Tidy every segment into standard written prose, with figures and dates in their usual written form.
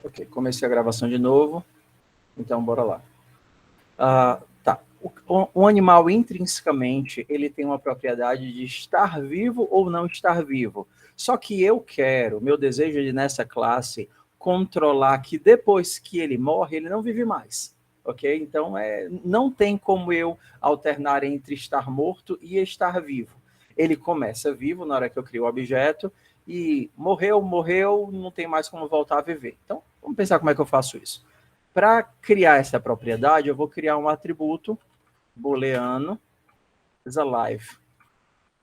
Ok, comecei a gravação de novo, então bora lá. Tá. O animal intrinsecamente, ele tem uma propriedade de estar vivo ou não estar vivo. Só que eu quero, meu desejo de nessa classe, controlar que depois que ele morre, ele não vive mais. Ok? Então, não tem como eu alternar entre estar morto e estar vivo. Ele começa vivo na hora que eu crio o objeto e morreu, não tem mais como voltar a viver. Então, vamos pensar como é que eu faço isso. Para criar essa propriedade, eu vou criar um atributo booleano is alive.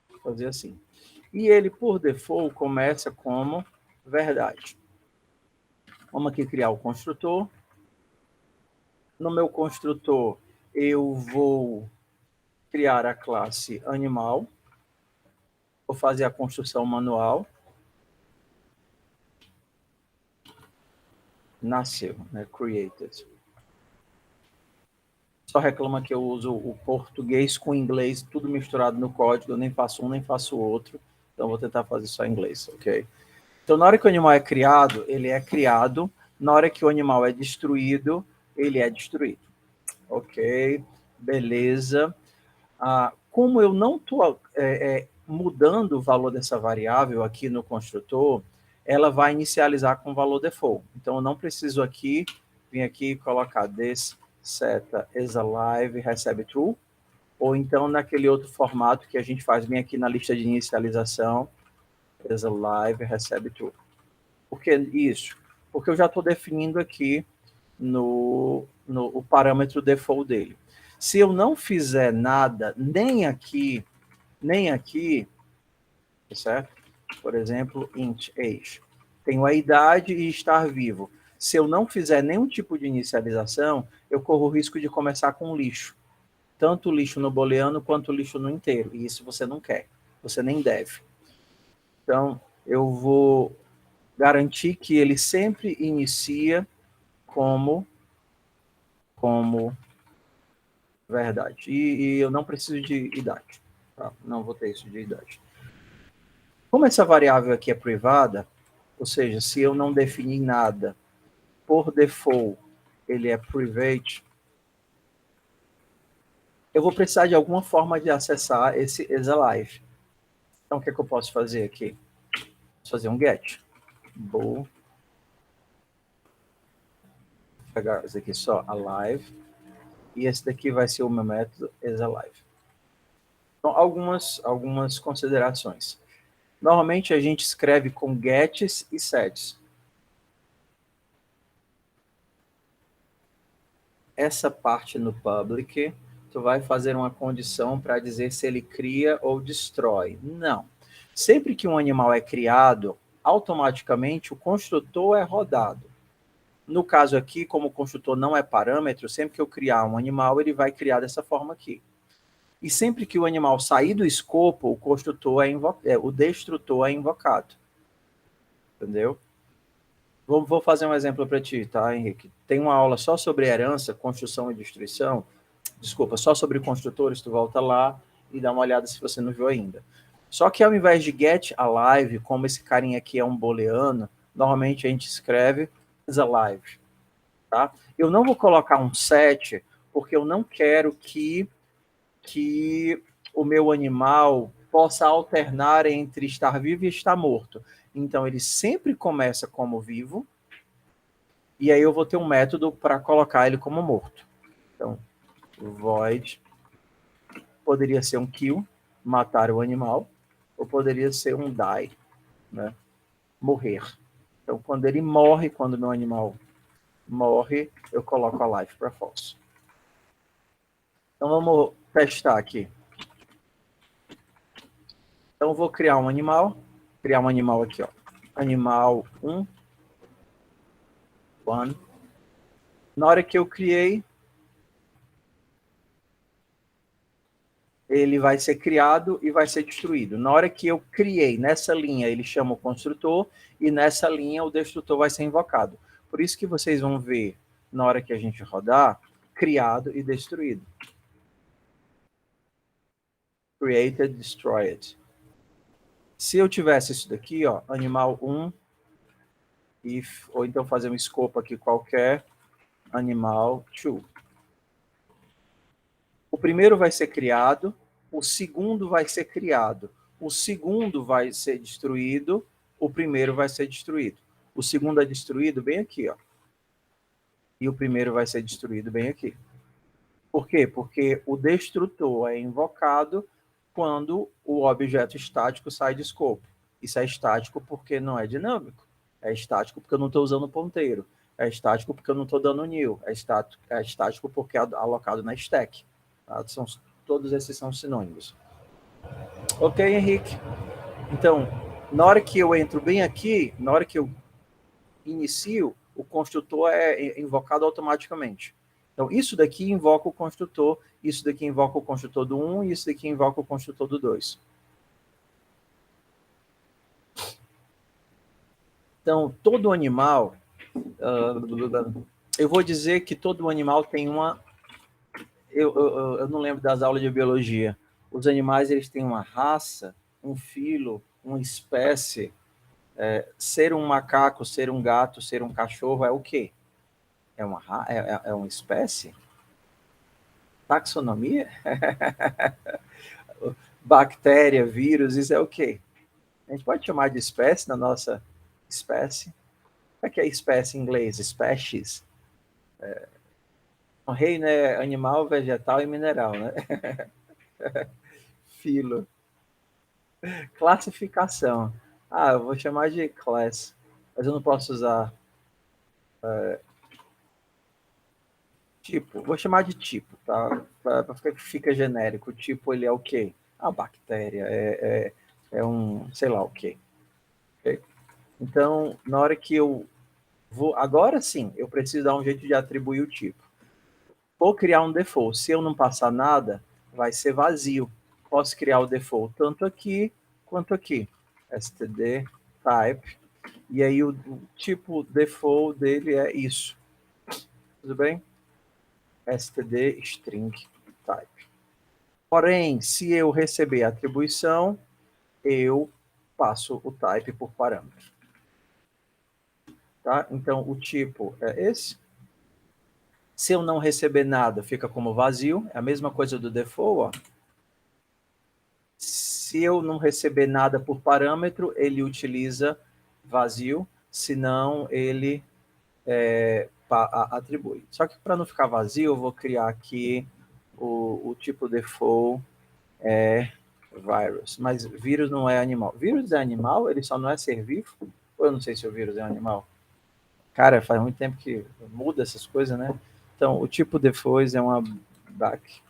Vou fazer assim. E ele, por default, começa como verdade. Vamos aqui criar o construtor. No meu construtor, eu vou criar a classe animal. Vou fazer a construção manual. Nasceu, né? Created. Só reclama que eu uso o português com o inglês, tudo misturado no código, eu nem faço um, nem faço o outro. Então, vou tentar fazer só em inglês, ok? Então, na hora que o animal é criado, ele é criado. Na hora que o animal é destruído, ele é destruído. Ok, beleza. Como eu não estou mudando o valor dessa variável aqui no construtor, ela vai inicializar com o valor default. Então, eu não preciso aqui vir aqui e colocar this seta is alive, recebe true, ou então naquele outro formato que a gente faz bem aqui na lista de inicialização, is alive, recebe true. Por que isso? Porque eu já estou definindo aqui o parâmetro default dele. Se eu não fizer nada, nem aqui, certo? Por exemplo, int age. Tenho a idade e estar vivo. Se eu não fizer nenhum tipo de inicialização, eu corro o risco de começar com lixo. Tanto lixo no booleano quanto lixo no inteiro. E isso você não quer. Você nem deve. Então, eu vou garantir que ele sempre inicia como verdade. E eu não preciso de idade. Tá? Não vou ter isso de idade. Como essa variável aqui é privada, ou seja, se eu não definir nada, por default, ele é private, eu vou precisar de alguma forma de acessar esse isAlive. Então, o que, é que eu posso fazer aqui? Posso fazer um get. Vou pegar esse aqui só, alive, e esse daqui vai ser o meu método isAlive. Então, algumas considerações. Normalmente, a gente escreve com gets e sets. Essa parte no public, tu vai fazer uma condição para dizer se ele cria ou destrói. Não. Sempre que um animal é criado, automaticamente o construtor é rodado. No caso aqui, como o construtor não é parâmetro, sempre que eu criar um animal, ele vai criar dessa forma aqui. E sempre que o animal sair do escopo, o construtor o destrutor é invocado. Entendeu? Vou fazer um exemplo para ti, tá, Henrique? Tem uma aula só sobre herança, construção e destruição. Desculpa, só sobre construtores, tu volta lá e dá uma olhada se você não viu ainda. Só que ao invés de get alive, como esse carinha aqui é um booleano, normalmente a gente escreve is alive, tá? Eu não vou colocar um set, porque eu não quero que o meu animal possa alternar entre estar vivo e estar morto. Então, ele sempre começa como vivo, e aí eu vou ter um método para colocar ele como morto. Então, void poderia ser um kill, matar o animal, ou poderia ser um die, né? Morrer. Então, quando ele morre, quando meu animal morre, eu coloco a life para false. Então, vamos testar aqui. Então, eu vou criar um animal aqui, ó. Animal 1, 1. Na hora que eu criei, ele vai ser criado e vai ser destruído. Na hora que eu criei, nessa linha, ele chama o construtor, e nessa linha o destrutor vai ser invocado. Por isso que vocês vão ver, na hora que a gente rodar, criado e destruído. Created, destroyed. Se eu tivesse isso daqui, ó, animal 1, ou então fazer um escopo aqui qualquer, animal 2. O primeiro vai ser criado, o segundo vai ser criado, o segundo vai ser destruído, o primeiro vai ser destruído. O segundo é destruído bem aqui, ó. E o primeiro vai ser destruído bem aqui. Por quê? Porque o destrutor é invocado quando o objeto estático sai de escopo. Isso é estático porque não é dinâmico. É estático porque eu não estou usando o ponteiro. É estático porque eu não estou dando new. É estático porque é alocado na stack. Tá? Todos esses são sinônimos. Ok, Henrique? Então, na hora que eu entro bem aqui, na hora que eu inicio, o construtor é invocado automaticamente. Então, isso daqui invoca o construtor, isso daqui invoca o construtor do 1 e isso daqui invoca o construtor do 2. Então, todo animal, eu vou dizer que todo animal tem uma... Eu não lembro das aulas de biologia. Os animais, eles têm uma raça, um filo, uma espécie. Ser um macaco, ser um gato, ser um cachorro é o quê? É uma espécie? Taxonomia? Bactéria, vírus, isso é o quê? A gente pode chamar de espécie na nossa espécie? O que é espécie em inglês? Species. O reino é animal, vegetal e mineral, né? Filo. Classificação. Ah, eu vou chamar de class, mas eu não posso usar tipo. Vou chamar de tipo, tá? Para ficar que fica genérico. O tipo, ele é o quê? A bactéria, é um, sei lá o quê. Okay? Então, na hora que eu vou, agora sim, eu preciso dar um jeito de atribuir o tipo. Vou criar um default. Se eu não passar nada, vai ser vazio. Posso criar o default tanto aqui quanto aqui. std type. E aí o tipo default dele é isso. Tudo bem? std string type. Porém, se eu receber a atribuição, eu passo o type por parâmetro. Tá? Então, o tipo é esse. Se eu não receber nada, fica como vazio. É a mesma coisa do default. Ó. Se eu não receber nada por parâmetro, ele utiliza vazio. Senão, ele atribui. Só que para não ficar vazio, eu vou criar aqui o tipo default é virus. Mas vírus não é animal. Vírus é animal? Ele só não é ser vivo? Ou eu não sei se o vírus é animal? Cara, faz muito tempo que muda essas coisas, né? Então, o tipo default é uma back.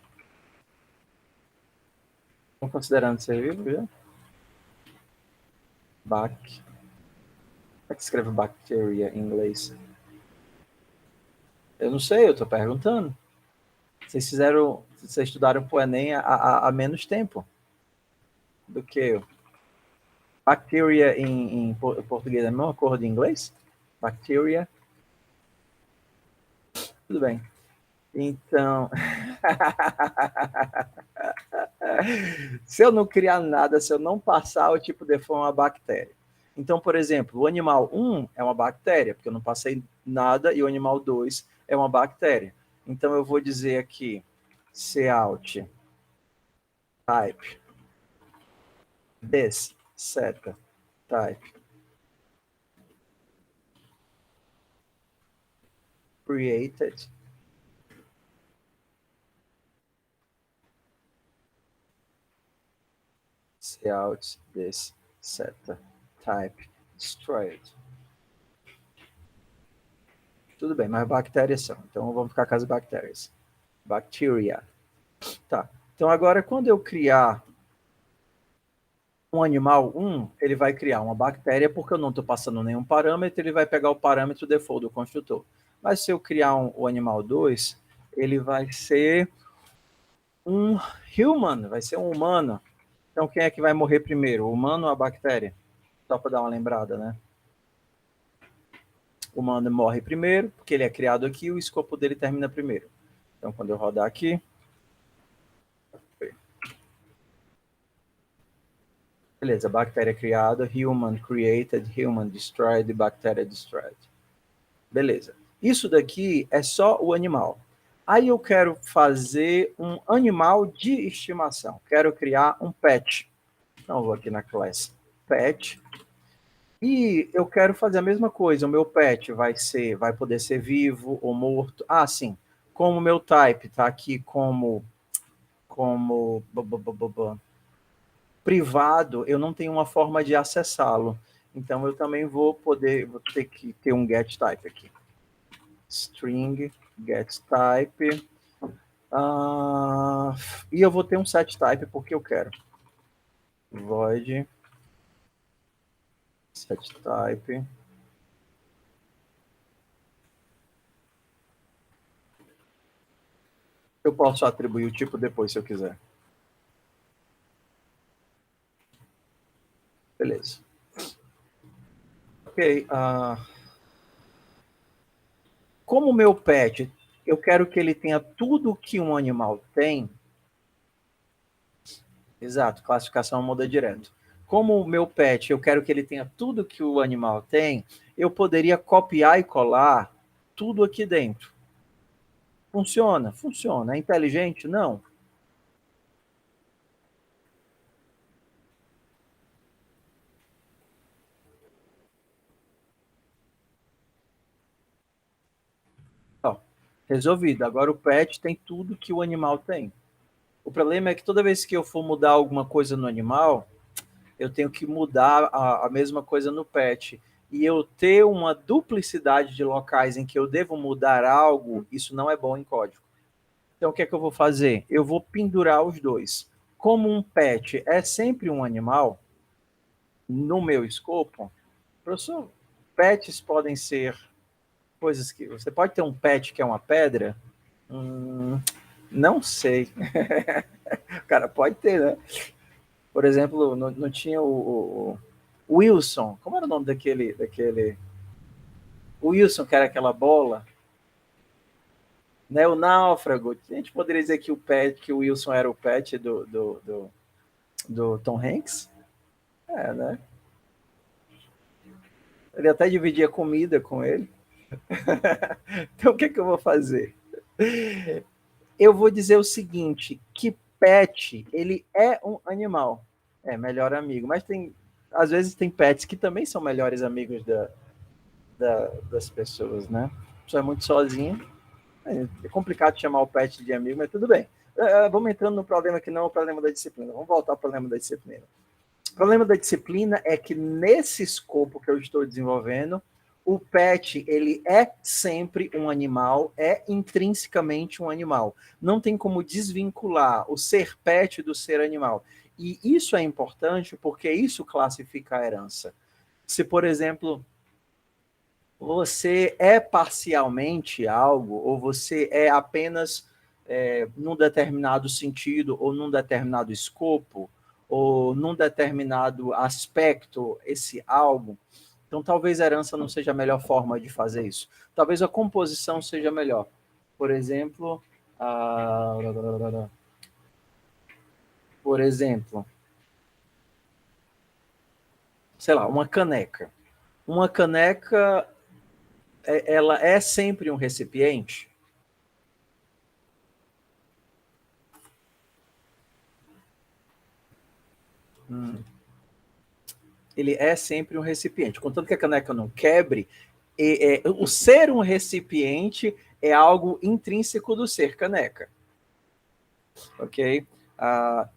Estão considerando ser vivo já? Back. Como é que escreve bacteria em inglês? Eu não sei, eu estou perguntando. Vocês estudaram para o Enem há menos tempo do que eu. Bacteria em português é a mesma cor de inglês? Bacteria. Tudo bem. Então, se eu não criar nada, se eu não passar, o tipo default é uma bactéria. Então, por exemplo, o animal 1 é uma bactéria, porque eu não passei nada, e o animal 2 é uma bactéria. Então, eu vou dizer aqui, cout type this seta type created cout this seta type destroyed. Tudo bem, mas bactérias são. Então, vamos ficar com as bactérias. Bacteria. Tá. Então, agora, quando eu criar um animal 1, ele vai criar uma bactéria, porque eu não estou passando nenhum parâmetro, ele vai pegar o parâmetro default do construtor. Mas se eu criar o animal 2, ele vai ser um human, vai ser um humano. Então, quem é que vai morrer primeiro, o humano ou a bactéria? Só para dar uma lembrada, né? O humano morre primeiro, porque ele é criado aqui, o escopo dele termina primeiro. Então, quando eu rodar aqui, Beleza, bactéria criada, human created, human destroyed, bactéria destroyed. Beleza. Isso daqui é só o animal. Aí eu quero fazer um animal de estimação. Quero criar um pet. Então eu vou aqui na classe pet. E eu quero fazer a mesma coisa. O meu pet vai poder ser vivo ou morto. Ah, sim. Como o meu type está aqui como privado, eu não tenho uma forma de acessá-lo. Então eu também vou ter que ter um get type aqui. String get type. E eu vou ter um set type porque eu quero. Void set type. Eu posso atribuir o tipo depois se eu quiser. Beleza. Ok. Como o meu pet, eu quero que ele tenha tudo que um animal tem. Exato, classificação muda direto. Como o meu pet, eu quero que ele tenha tudo que o animal tem, eu poderia copiar e colar tudo aqui dentro. Funciona? Funciona. É inteligente? Não. Ó, resolvido. Agora o pet tem tudo que o animal tem. O problema é que toda vez que eu for mudar alguma coisa no animal, eu tenho que mudar a mesma coisa no pet. E eu ter uma duplicidade de locais em que eu devo mudar algo, isso não é bom em código. Então, o que é que eu vou fazer? Eu vou pendurar os dois. Como um pet é sempre um animal, no meu escopo, professor, pets podem ser coisas que... Você pode ter um pet que é uma pedra? Não sei. O cara pode ter, né? Por exemplo, não tinha o Wilson. Como era o nome daquele... O Wilson, que era aquela bola, né? O náufrago. A gente poderia dizer que que o Wilson era o pet do Tom Hanks? É, né? Ele até dividia comida com ele. Então, o que, é que eu vou fazer? Eu vou dizer o seguinte, que pet, ele é um animal. É, melhor amigo. Mas às vezes tem pets que também são melhores amigos das pessoas, né? A pessoa é muito sozinha. É complicado chamar o pet de amigo, mas tudo bem. Vamos entrando no problema que não é o problema da disciplina. Vamos voltar ao problema da disciplina. O problema da disciplina é que nesse escopo que eu estou desenvolvendo, o pet, ele é sempre um animal, é intrinsecamente um animal. Não tem como desvincular o ser pet do ser animal. E isso é importante porque isso classifica a herança. Se, por exemplo, você é parcialmente algo, ou você é apenas num determinado sentido, ou num determinado escopo, ou num determinado aspecto, esse algo, então talvez a herança não seja a melhor forma de fazer isso. Talvez a composição seja melhor. Por exemplo, por exemplo, sei lá, uma caneca. Uma caneca, ela é sempre um recipiente? Ele é sempre um recipiente. Contanto que a caneca não quebre, o ser um recipiente é algo intrínseco do ser caneca. Ok? Ah,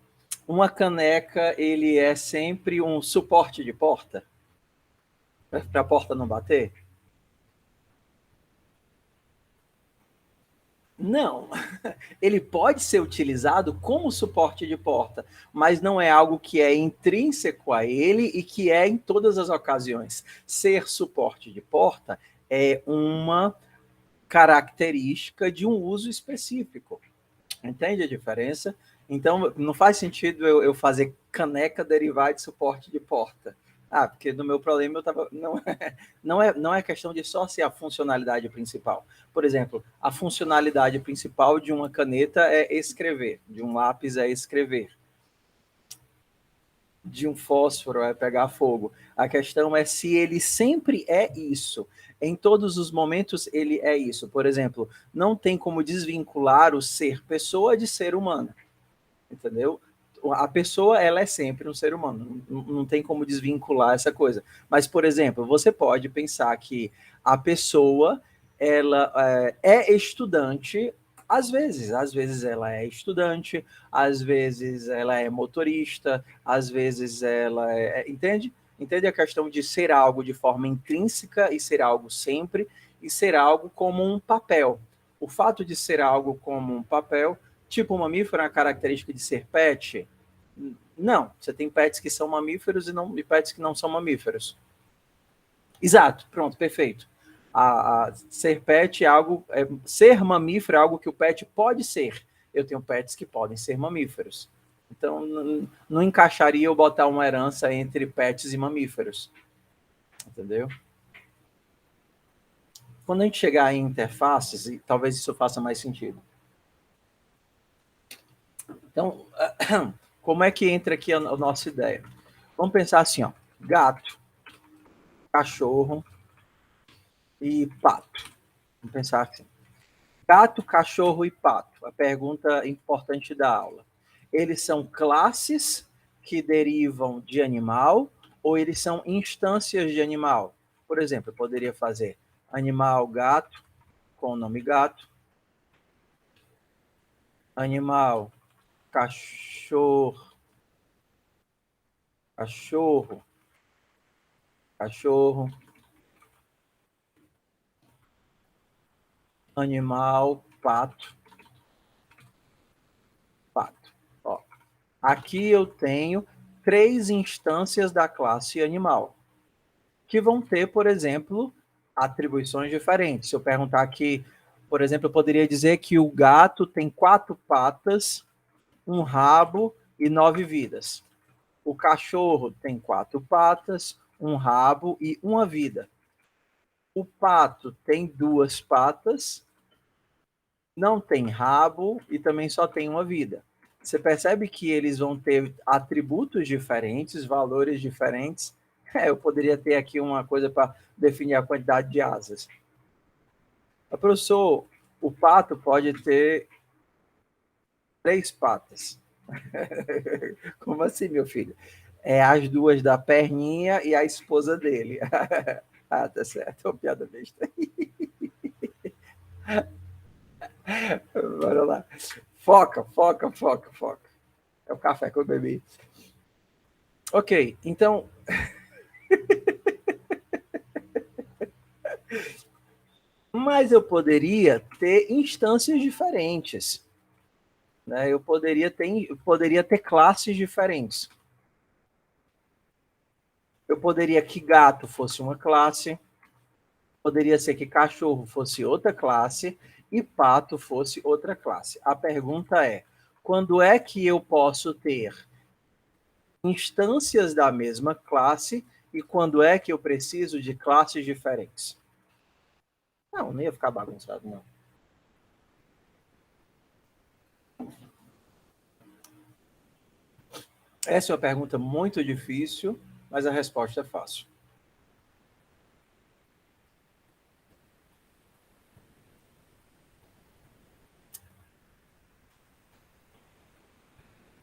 uma caneca, ele é sempre um suporte de porta, para a porta não bater? Não, ele pode ser utilizado como suporte de porta, mas não é algo que é intrínseco a ele e que é em todas as ocasiões. Ser suporte de porta é uma característica de um uso específico. Entende a diferença? Então, não faz sentido eu fazer caneca derivar de suporte de porta. Porque no meu problema eu tava. Não é questão de só ser a funcionalidade principal. Por exemplo, a funcionalidade principal de uma caneta é escrever, de um lápis é escrever. de um fósforo é pegar fogo. A questão é se ele sempre é isso. Em todos os momentos ele é isso. Por exemplo, não tem como desvincular o ser pessoa de ser humano. Entendeu? A pessoa, ela é sempre um ser humano. Não tem como desvincular essa coisa. Mas, por exemplo, você pode pensar que a pessoa, ela é estudante. Às vezes ela é estudante, às vezes ela é motorista, às vezes ela entende? Entende a questão de ser algo de forma intrínseca e ser algo sempre, e ser algo como um papel. O fato de ser algo como um papel, tipo um mamífero, é uma característica de ser pet? Não, você tem pets que são mamíferos e pets que não são mamíferos. Exato, pronto, perfeito. Ser pet é algo. Ser mamífero é algo que o pet pode ser. Eu tenho pets que podem ser mamíferos. Então, não encaixaria eu botar uma herança entre pets e mamíferos. Entendeu? Quando a gente chegar em interfaces, e talvez isso faça mais sentido. Então, como é que entra aqui a nossa ideia? Vamos pensar assim, ó, gato, cachorro e pato. Vamos pensar assim. Gato, cachorro e pato. A pergunta importante da aula. Eles são classes que derivam de animal ou eles são instâncias de animal? Por exemplo, eu poderia fazer animal gato com o nome gato, animal cachorro, cachorro, cachorro, animal pato, pato. Ó, aqui eu tenho 3 instâncias da classe animal, que vão ter, por exemplo, atribuições diferentes. Se eu perguntar aqui, por exemplo, eu poderia dizer que o gato tem 4 patas, um rabo e 9 vidas. O cachorro tem 4 patas, um rabo e uma vida. O pato tem 2 patas, não tem rabo e também só tem uma vida. Você percebe que eles vão ter atributos diferentes, valores diferentes. Eu poderia ter aqui uma coisa para definir a quantidade de asas. Professor, o pato pode ter 3 patas. Como assim, meu filho? É as 2 da perninha e a esposa dele. Ah, tá certo. É uma piada besta. Bora lá. Foca, foca, foca, foca. É o café que eu bebi. Ok, então. Mas eu poderia ter instâncias diferentes. Né? Eu poderia ter classes diferentes. Eu poderia que gato fosse uma classe, poderia ser que cachorro fosse outra classe e pato fosse outra classe. A pergunta é: quando é que eu posso ter instâncias da mesma classe e quando é que eu preciso de classes diferentes? Não ia ficar bagunçado, não. Essa é uma pergunta muito difícil, mas a resposta é fácil.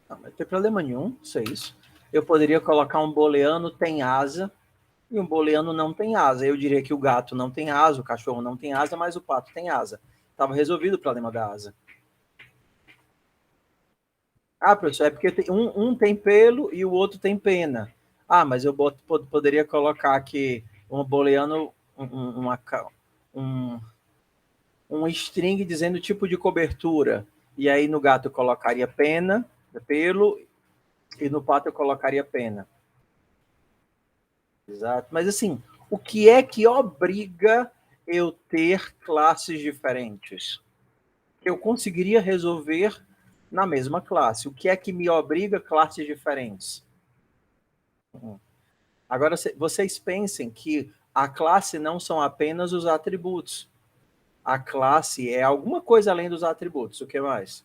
Não vai ter problema nenhum, isso é isso. Eu poderia colocar um booleano tem asa e um booleano não tem asa. Eu diria que o gato não tem asa, o cachorro não tem asa, mas o pato tem asa. Estava resolvido o problema da asa. Ah, professor, é porque um tem pelo e o outro tem pena. Ah, mas eu poderia colocar aqui um booleano, um, um string dizendo o tipo de cobertura. E aí no gato eu colocaria pena, pelo, e no pato eu colocaria pena. Exato. Mas assim, o que é que obriga eu ter classes diferentes? Eu conseguiria resolver na mesma classe. O que é que me obriga a classes diferentes? Agora, vocês pensem que a classe não são apenas os atributos. A classe é alguma coisa além dos atributos. O que mais?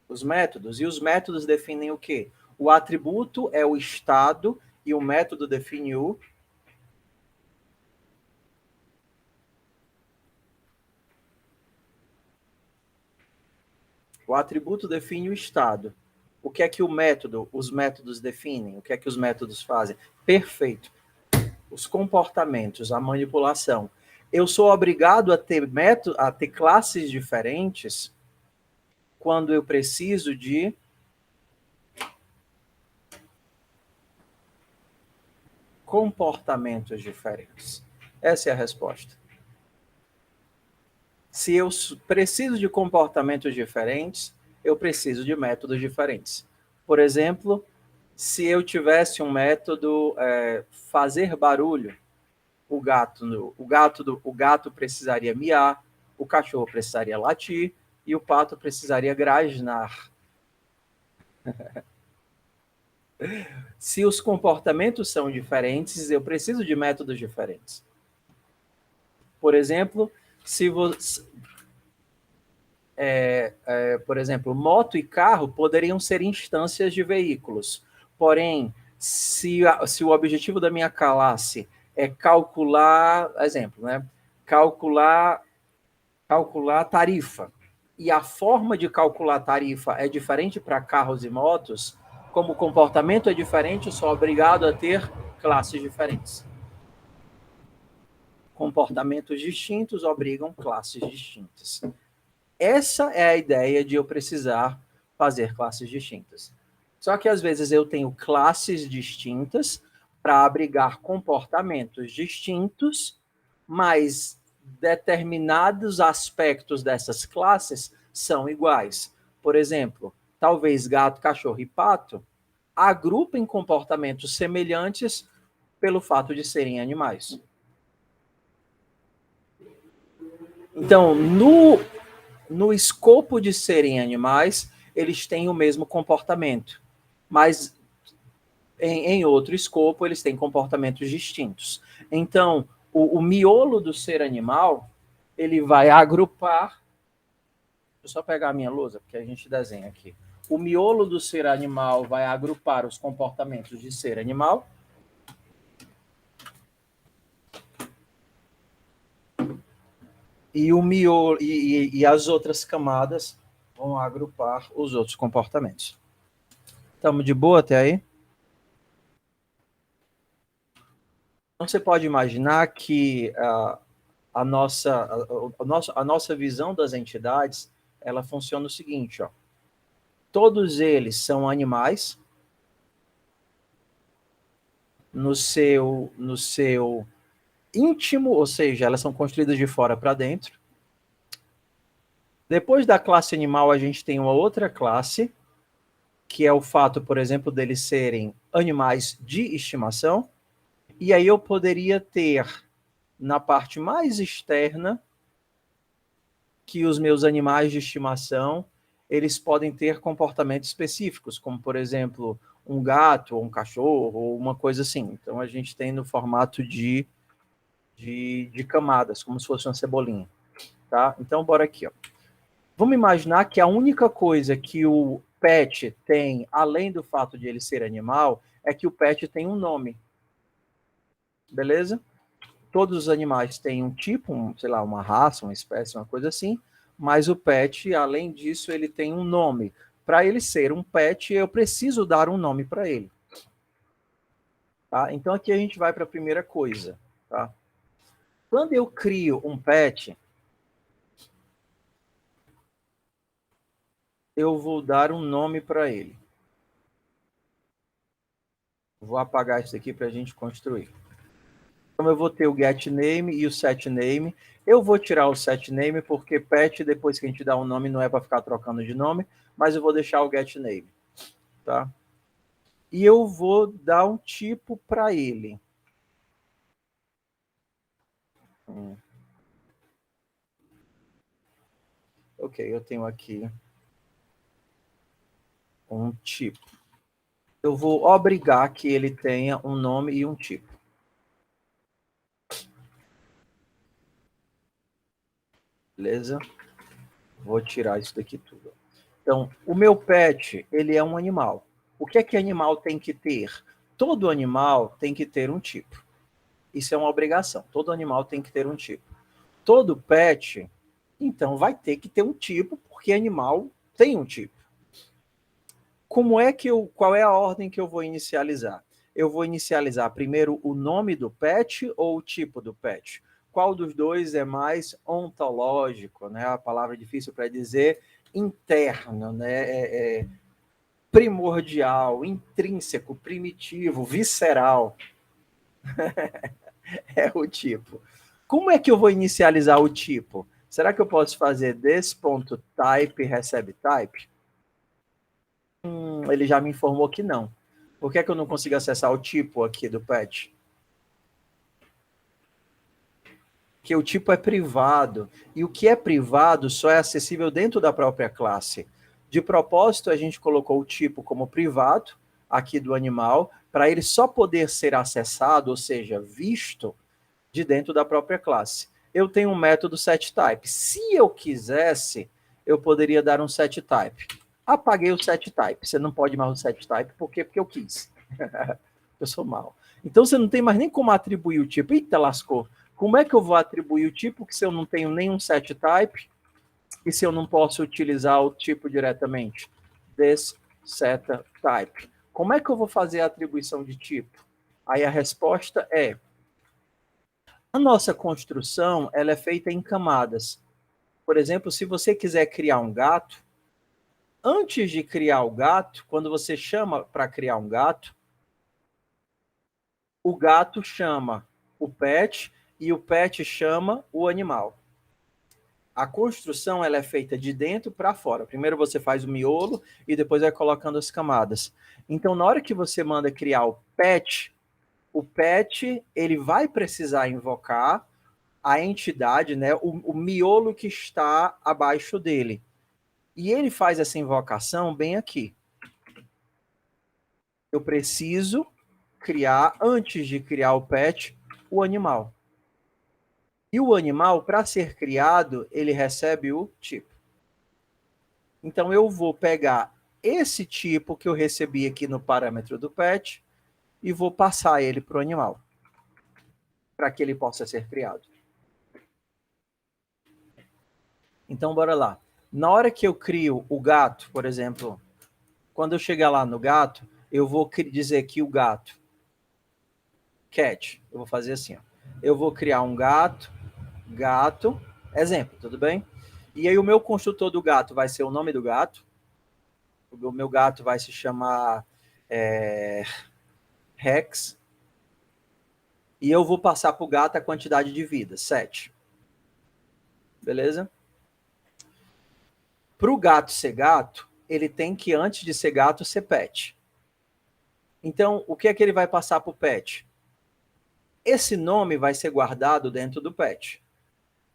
Os métodos. E os métodos definem o quê? O atributo é o estado e o método define o... O atributo define o estado. O que é que os métodos definem? O que é que os métodos fazem? Perfeito. Os comportamentos, a manipulação. Eu sou obrigado a ter classes diferentes quando eu preciso de comportamentos diferentes. Essa é a resposta. Se eu preciso de comportamentos diferentes, eu preciso de métodos diferentes. Por exemplo, se eu tivesse um método fazer barulho, o gato precisaria miar, o cachorro precisaria latir e o pato precisaria grasnar. Se os comportamentos são diferentes, eu preciso de métodos diferentes. Por exemplo, se você, por exemplo, moto e carro poderiam ser instâncias de veículos. Porém, se o objetivo da minha classe é calcular, exemplo, né? Calcular tarifa, e a forma de calcular tarifa é diferente para carros e motos, como o comportamento é diferente, eu sou obrigado a ter classes diferentes. Comportamentos distintos obrigam classes distintas. Essa é a ideia de eu precisar fazer classes distintas. Só que às vezes eu tenho classes distintas para abrigar comportamentos distintos, mas determinados aspectos dessas classes são iguais. Por exemplo, talvez gato, cachorro e pato agrupem comportamentos semelhantes pelo fato de serem animais. Então, no escopo de serem animais, eles têm o mesmo comportamento, mas em outro escopo eles têm comportamentos distintos. Então, o miolo do ser animal, ele vai agrupar... Deixa eu só pegar a minha lousa, porque a gente desenha aqui. O miolo do ser animal vai agrupar os comportamentos de ser animal. E o miolo e as outras camadas vão agrupar os outros comportamentos. Estamos de boa até aí? Então, você pode imaginar que a nossa visão das entidades, ela funciona o seguinte, ó. Todos eles são animais no seu íntimo, ou seja, elas são construídas de fora para dentro. Depois da classe animal, a gente tem uma outra classe, que é o fato, por exemplo, deles serem animais de estimação. E aí eu poderia ter, na parte mais externa, que os meus animais de estimação, eles podem ter comportamentos específicos, como, por exemplo, um gato, ou um cachorro, ou uma coisa assim. Então, a gente tem no formato de camadas, como se fosse uma cebolinha. Tá? Então, bora aqui. Ó. Vamos imaginar que a única coisa que o pet tem, além do fato de ele ser animal, é que o pet tem um nome. Beleza? Todos os animais têm um tipo, sei lá, uma raça, uma espécie, uma coisa assim, mas o pet, além disso, ele tem um nome. Para ele ser um pet, eu preciso dar um nome para ele. Tá? Então aqui a gente vai para a primeira coisa. Tá? Quando eu crio um pet, eu vou dar um nome para ele. Vou apagar isso aqui para a gente construir. Então eu vou ter o get name e o set name. Eu vou tirar o set name porque pet, depois que a gente dá um nome, não é para ficar trocando de nome, mas eu vou deixar o get name. Tá? E eu vou dar um tipo para ele. Ok, eu tenho aqui um tipo. Eu vou obrigar que ele tenha um nome e um tipo. Beleza? Vou tirar isso daqui tudo. Então, o meu pet, ele é um animal. O que é que animal tem que ter? Todo animal tem que ter um tipo. Isso é uma obrigação. Todo animal tem que ter um tipo. Todo pet, então, vai ter que ter um tipo, porque animal tem um tipo. Qual é a ordem que eu vou inicializar? Eu vou inicializar primeiro o nome do pet ou o tipo do pet? Qual dos dois é mais ontológico, né? A palavra difícil para dizer interno, né? Primordial, intrínseco, primitivo, visceral. É o tipo. Como é que eu vou inicializar o tipo? Será que eu posso fazer this.type recebe type? Ele já me informou que não. Por que é que eu não consigo acessar o tipo aqui do pet? Que o tipo é privado. E o que é privado só é acessível dentro da própria classe. De propósito, a gente colocou o tipo como privado, aqui do animal, para ele só poder ser acessado, ou seja, visto, de dentro da própria classe. Eu tenho um método setType. Se eu quisesse, eu poderia dar um setType. Apaguei o setType. Você não pode mais o setType, por quê? Porque eu quis. Eu sou mal. Então você não tem mais nem como atribuir o tipo. Eita, lascou. Como é que eu vou atribuir o tipo se eu não tenho nenhum setType e se eu não posso utilizar o tipo diretamente? This setType. Como é que eu vou fazer a atribuição de tipo? Aí a resposta é: a nossa construção ela é feita em camadas. Por exemplo, se você quiser criar um gato, antes de criar o gato, quando você chama para criar um gato, o gato chama o pet e o pet chama o animal. A construção ela é feita de dentro para fora. Primeiro você faz o miolo e depois vai colocando as camadas. Então, na hora que você manda criar o pet ele vai precisar invocar a entidade, né, o miolo que está abaixo dele. E ele faz essa invocação bem aqui. Eu preciso criar, antes de criar o pet, o animal. E o animal, para ser criado, ele recebe o tipo. Então, eu vou pegar esse tipo que eu recebi aqui no parâmetro do pet e vou passar ele para o animal, para que ele possa ser criado. Então, bora lá. Na hora que eu crio o gato, por exemplo, quando eu chegar lá no gato, eu vou dizer que o gato, cat, eu vou fazer assim, ó. Eu vou criar um gato, exemplo, tudo bem? E aí o meu construtor do gato vai ser o nome do gato, o meu gato vai se chamar Rex, e eu vou passar para o gato a quantidade de vida, 7. Beleza? Para o gato ser gato, ele tem que, antes de ser gato, ser pet. Então, o que é que ele vai passar para o pet? Esse nome vai ser guardado dentro do pet.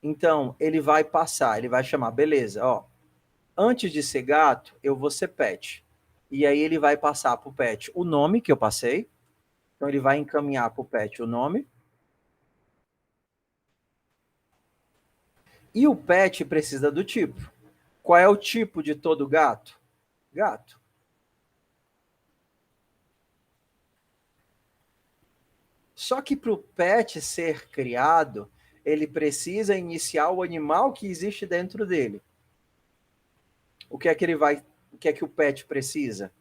Então, ele vai passar, ele vai chamar, beleza, ó, antes de ser gato, eu vou ser pet. E aí ele vai passar para o pet o nome que eu passei. Então, ele vai encaminhar para o pet o nome. E o pet precisa do tipo. Qual é o tipo de todo gato? Gato. Só que para o pet ser criado, ele precisa iniciar o animal que existe dentro dele. O que é que ele vai, o que é que o pet precisa?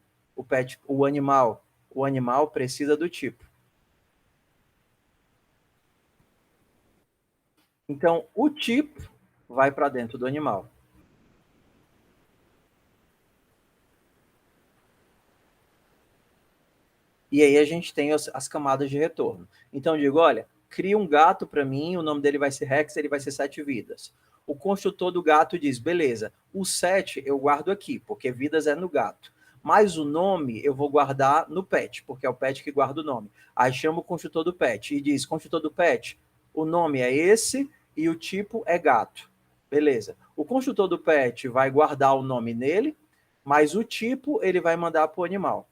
O animal precisa do tipo. Então, o tipo vai para dentro do animal. E aí a gente tem as camadas de retorno. Então, eu digo, olha, cria um gato para mim, o nome dele vai ser Rex, ele vai ser 7 vidas. O construtor do gato diz, beleza, o 7 eu guardo aqui, porque vidas é no gato. Mas o nome eu vou guardar no pet, porque é o pet que guarda o nome. Aí chama o construtor do pet e diz, construtor do pet, o nome é esse e o tipo é gato. Beleza. O construtor do pet vai guardar o nome nele, mas o tipo ele vai mandar para o animal.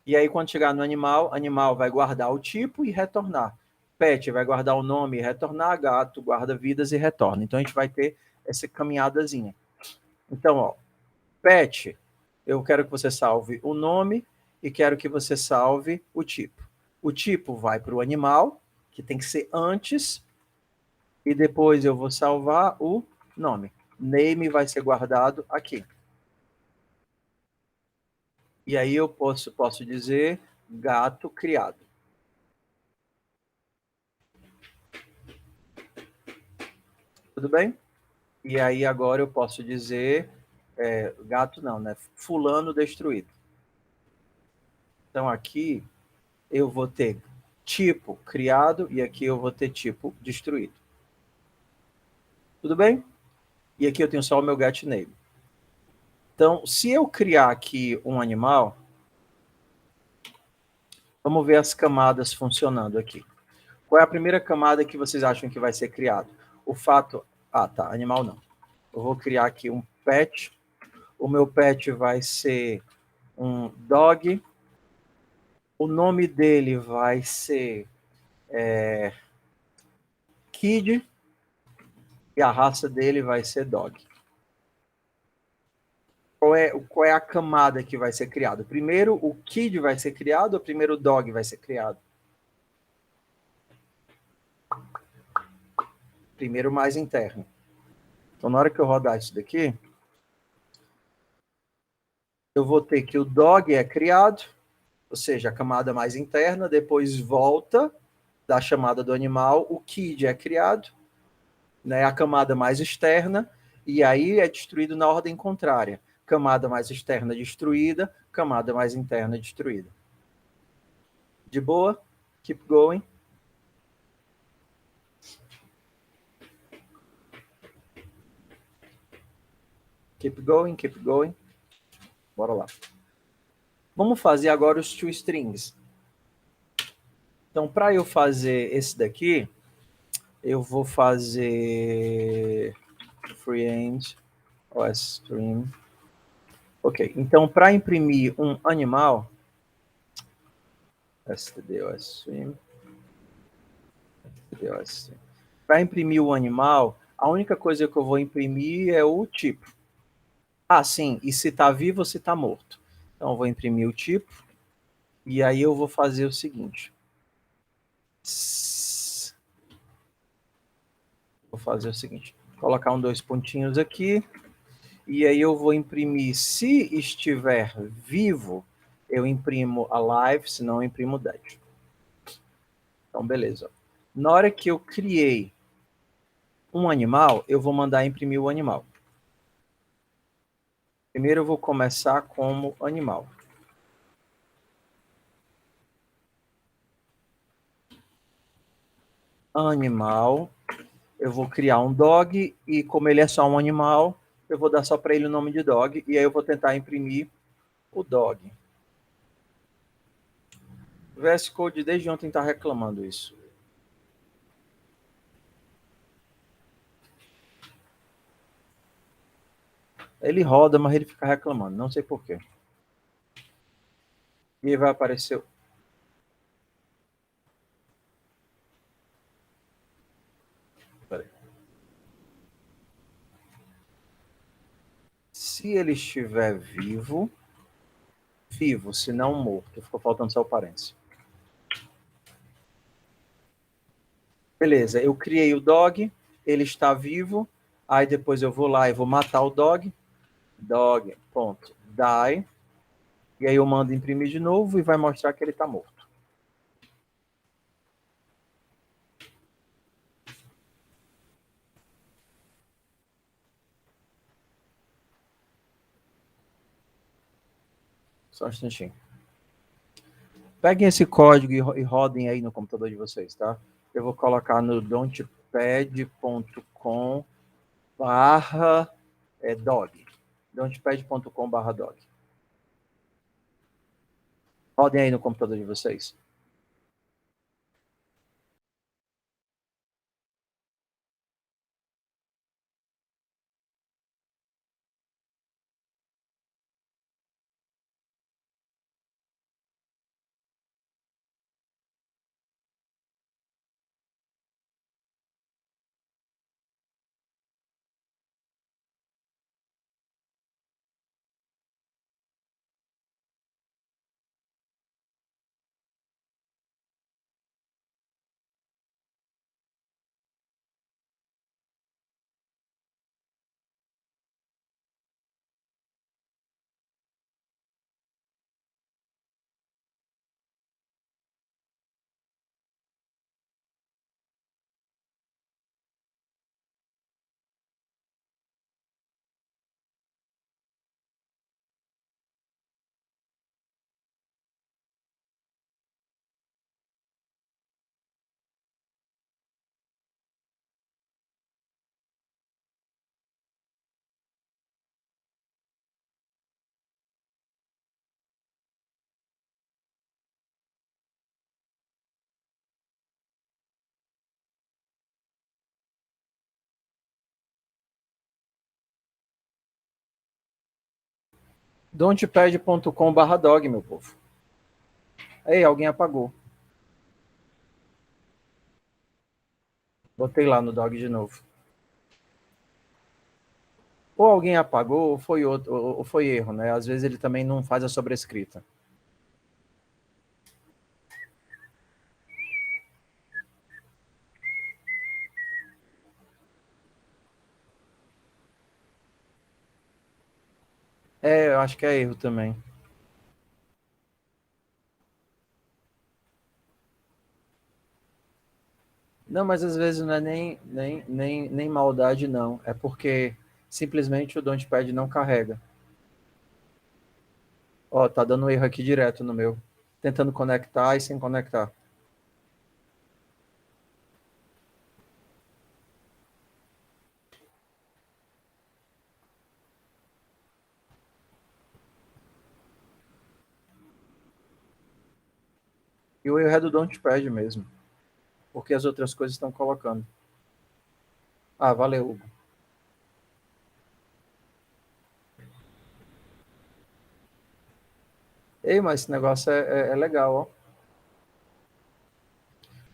E aí, quando chegar no animal vai guardar o tipo e retornar. Pet vai guardar o nome e retornar. Gato guarda vidas e retorna. Então, a gente vai ter essa caminhadazinha. Então, ó, Pet, eu quero que você salve o nome e quero que você salve o tipo. O tipo vai para o animal, que tem que ser antes, e depois eu vou salvar o nome. Name vai ser guardado aqui. E aí eu posso dizer gato criado. Tudo bem? E aí agora eu posso dizer gato não, né? Fulano destruído. Então aqui eu vou ter tipo criado e aqui eu vou ter tipo destruído. Tudo bem? E aqui eu tenho só o meu get name. Então, se eu criar aqui um animal, vamos ver as camadas funcionando aqui. Qual é a primeira camada que vocês acham que vai ser criado? O fato... Ah, tá, animal não. Eu vou criar aqui um pet. O meu pet vai ser um dog. O nome dele vai ser Kid. E a raça dele vai ser dog. Qual é a camada que vai ser criada? Primeiro o Kid vai ser criado ou primeiro o dog vai ser criado? Primeiro o mais interno. Então, na hora que eu rodar isso daqui, eu vou ter que o dog é criado, ou seja, a camada mais interna, depois volta da chamada do animal, o kid é criado, né, a camada mais externa, e aí é destruído na ordem contrária. Camada mais externa destruída, camada mais interna destruída. De boa? Keep going. Keep going, keep going. Bora lá. Vamos fazer agora os toStrings. Então, para eu fazer esse daqui, eu vou fazer freeend OSString. Ok, então para imprimir um animal, std_OSString, para imprimir o animal, a única coisa que eu vou imprimir é o tipo. Ah, sim, e se está vivo ou se está morto. Então eu vou imprimir o tipo, e aí eu vou fazer o seguinte. Vou fazer o seguinte, colocar dois pontinhos aqui, e aí eu vou imprimir, se estiver vivo, eu imprimo alive, se não eu imprimo dead. Então, beleza. Na hora que eu criei um animal, eu vou mandar imprimir o animal. Primeiro eu vou começar como animal. Animal. Eu vou criar um dog e como ele é só um animal, eu vou dar só para ele o nome de dog e aí eu vou tentar imprimir o dog. O VS Code desde ontem está reclamando isso. Ele roda, mas ele fica reclamando, não sei porquê. E aí vai aparecer... Peraí. Se ele estiver vivo, se não morto, ficou faltando só o parênteses. Beleza, eu criei o dog, ele está vivo, aí depois eu vou lá e vou matar o dog, dog.die, e aí eu mando imprimir de novo e vai mostrar que ele está morto. Só um instantinho. Peguem esse código e rodem aí no computador de vocês, tá? Eu vou colocar no don'tpad.com barra dog. don'tpad.com barra dog. Rodem aí no computador de vocês. Dontpad.com/dog, meu povo. Ei, alguém apagou. Botei lá no dog de novo. Ou alguém apagou, ou foi outro, ou foi erro, né? Às vezes ele também não faz a sobrescrita. É, eu acho que é erro também. Não, mas às vezes não é nem maldade, não. É porque simplesmente o Don'tpad não carrega. Ó, tá dando erro aqui direto no meu. Tentando conectar e sem conectar. E o erro é do Don'tpad mesmo. Porque as outras coisas estão colocando. Ah, valeu, Hugo. Ei, mas esse negócio é legal, ó.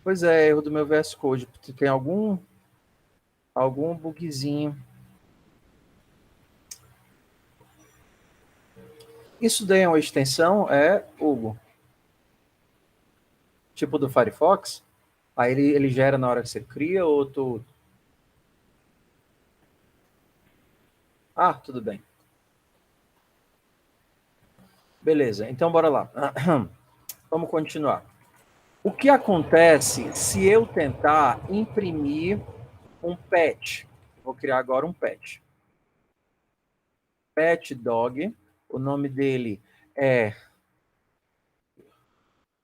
Pois é, erro do meu VS Code. Tem algum bugzinho. Isso daí é uma extensão? É, Hugo. Tipo do Firefox? Aí ele gera na hora que você cria ou tu. Ah, tudo bem. Beleza, então bora lá. Vamos continuar. O que acontece se eu tentar imprimir um pet? Vou criar agora um pet. Pet dog. O nome dele é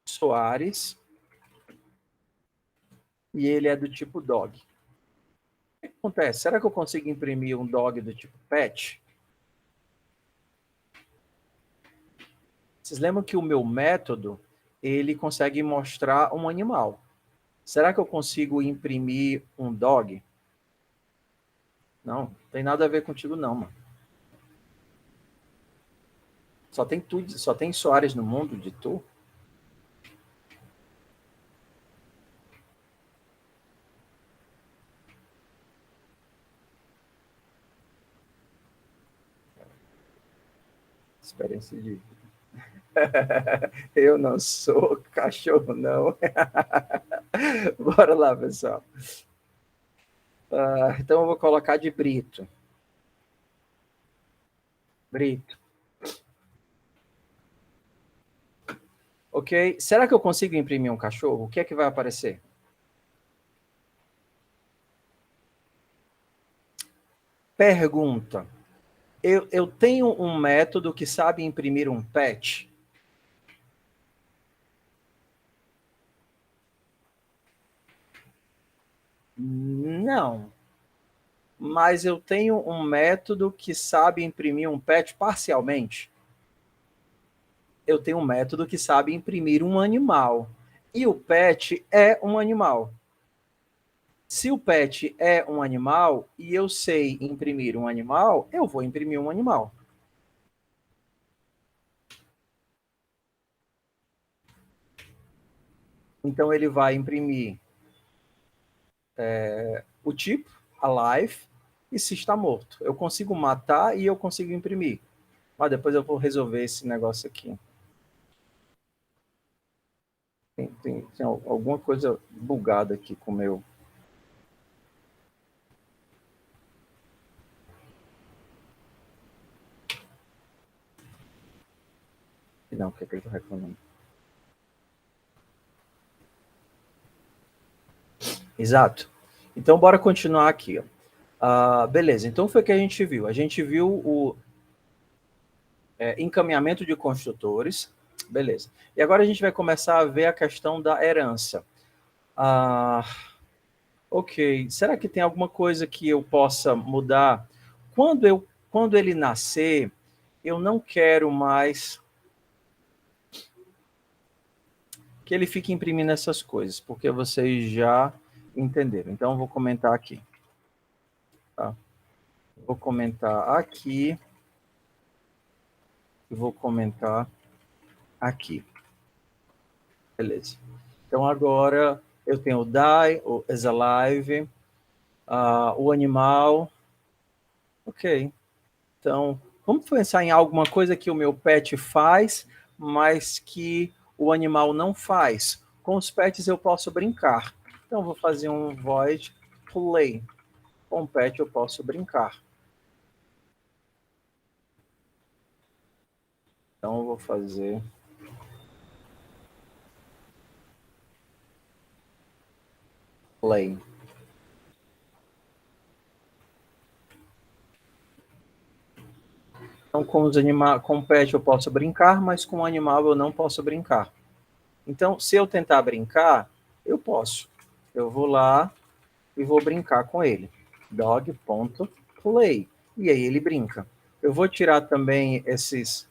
Soares e ele é do tipo dog. O que acontece? Será que eu consigo imprimir um dog do tipo pet? Vocês lembram que o meu método ele consegue mostrar um animal? Será que eu consigo imprimir um dog? Não, tem nada a ver contigo não, mano. Só tem Soares no mundo de tu? Experiência de eu não sou cachorro, não. Bora lá, pessoal. Então eu vou colocar de Brito. Brito. Ok? Será que eu consigo imprimir um cachorro? O que é que vai aparecer? Pergunta. Eu tenho um método que sabe imprimir um pet? Não. Mas eu tenho um método que sabe imprimir um pet parcialmente? Eu tenho um método que sabe imprimir um animal. E o pet é um animal. Se o pet é um animal e eu sei imprimir um animal, eu vou imprimir um animal. Então ele vai imprimir o tipo, a life, e se está morto. Eu consigo matar e eu consigo imprimir. Mas depois eu vou resolver esse negócio aqui. Tem alguma coisa bugada aqui com o meu. Não, o que é que ele está reclamando? Exato. Então, bora continuar aqui. Ó. Beleza, então foi o que a gente viu. A gente viu o encaminhamento de construtores. Beleza. E agora a gente vai começar a ver a questão da herança. Ah, ok. Será que tem alguma coisa que eu possa mudar? Quando ele nascer, eu não quero mais que ele fique imprimindo essas coisas, porque vocês já entenderam. Então, eu vou comentar aqui. Tá? Vou comentar aqui e vou comentar aqui. Beleza. Então, agora eu tenho o die, o is alive, o animal. Ok. Então, vamos pensar em alguma coisa que o meu pet faz, mas que o animal não faz. Com os pets eu posso brincar. Então, vou fazer um void play. Com o pet eu posso brincar. Então, eu vou fazer play. Então, com o pet eu posso brincar, mas com o animal eu não posso brincar. Então, se eu tentar brincar, eu posso. Eu vou lá e vou brincar com ele. Dog.play. E aí ele brinca. Eu vou tirar também esses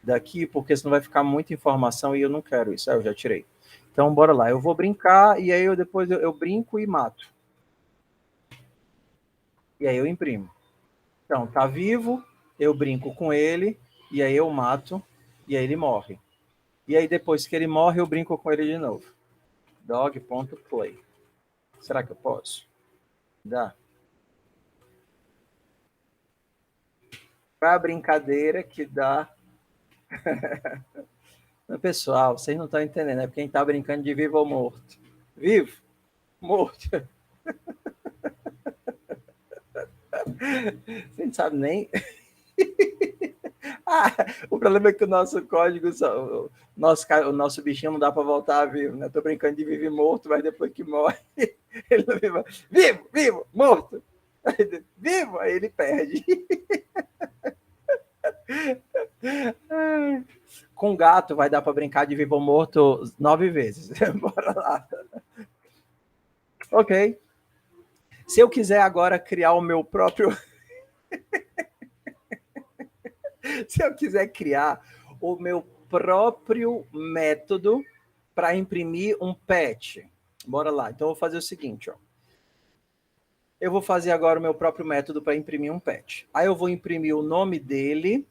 daqui, porque senão vai ficar muita informação e eu não quero isso. Eu já tirei. Então, bora lá. Eu vou brincar e aí depois eu brinco e mato. E aí eu imprimo. Então, tá vivo, eu brinco com ele, e aí eu mato, e aí ele morre. E aí depois que ele morre, eu brinco com ele de novo. Dog.play. Será que eu posso? Dá. Qual é a brincadeira que dá? Pessoal, vocês não estão entendendo, é porque a gente está brincando de vivo ou morto. Vivo? Morto. Você não sabe nem. O problema é que o nosso código, o nosso bichinho não dá para voltar a vivo, né? Estou brincando de vivo e morto, mas depois que morre, ele não vive. Vivo, vivo, morto. Vivo, aí ele perde. Com gato vai dar para brincar de vivo ou morto 9 vezes. Bora lá. Ok. Se eu quiser agora criar o meu próprio. Se eu quiser criar o meu próprio método para imprimir um pet. Bora lá. Então, eu vou fazer o seguinte, ó. Eu vou fazer agora o meu próprio método para imprimir um pet. Aí eu vou imprimir o nome dele.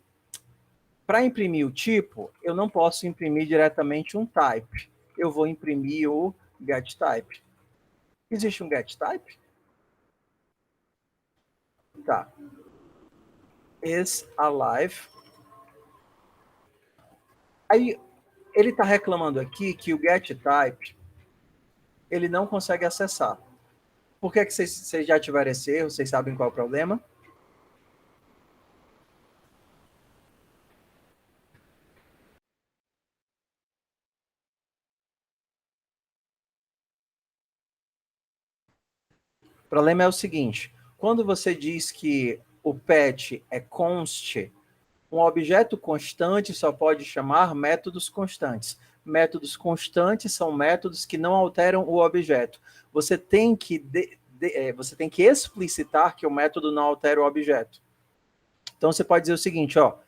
Para imprimir o tipo, eu não posso imprimir diretamente um type. Eu vou imprimir o getType. Existe um getType? Tá. Is alive. Aí ele está reclamando aqui que o getType ele não consegue acessar. Por que vocês já tiveram esse erro? Vocês sabem qual é o problema? O problema é o seguinte: quando você diz que o pet é const, um objeto constante só pode chamar métodos constantes. Métodos constantes são métodos que não alteram o objeto. Você tem que, você tem que explicitar que o método não altera o objeto. Então você pode dizer o seguinte, ó,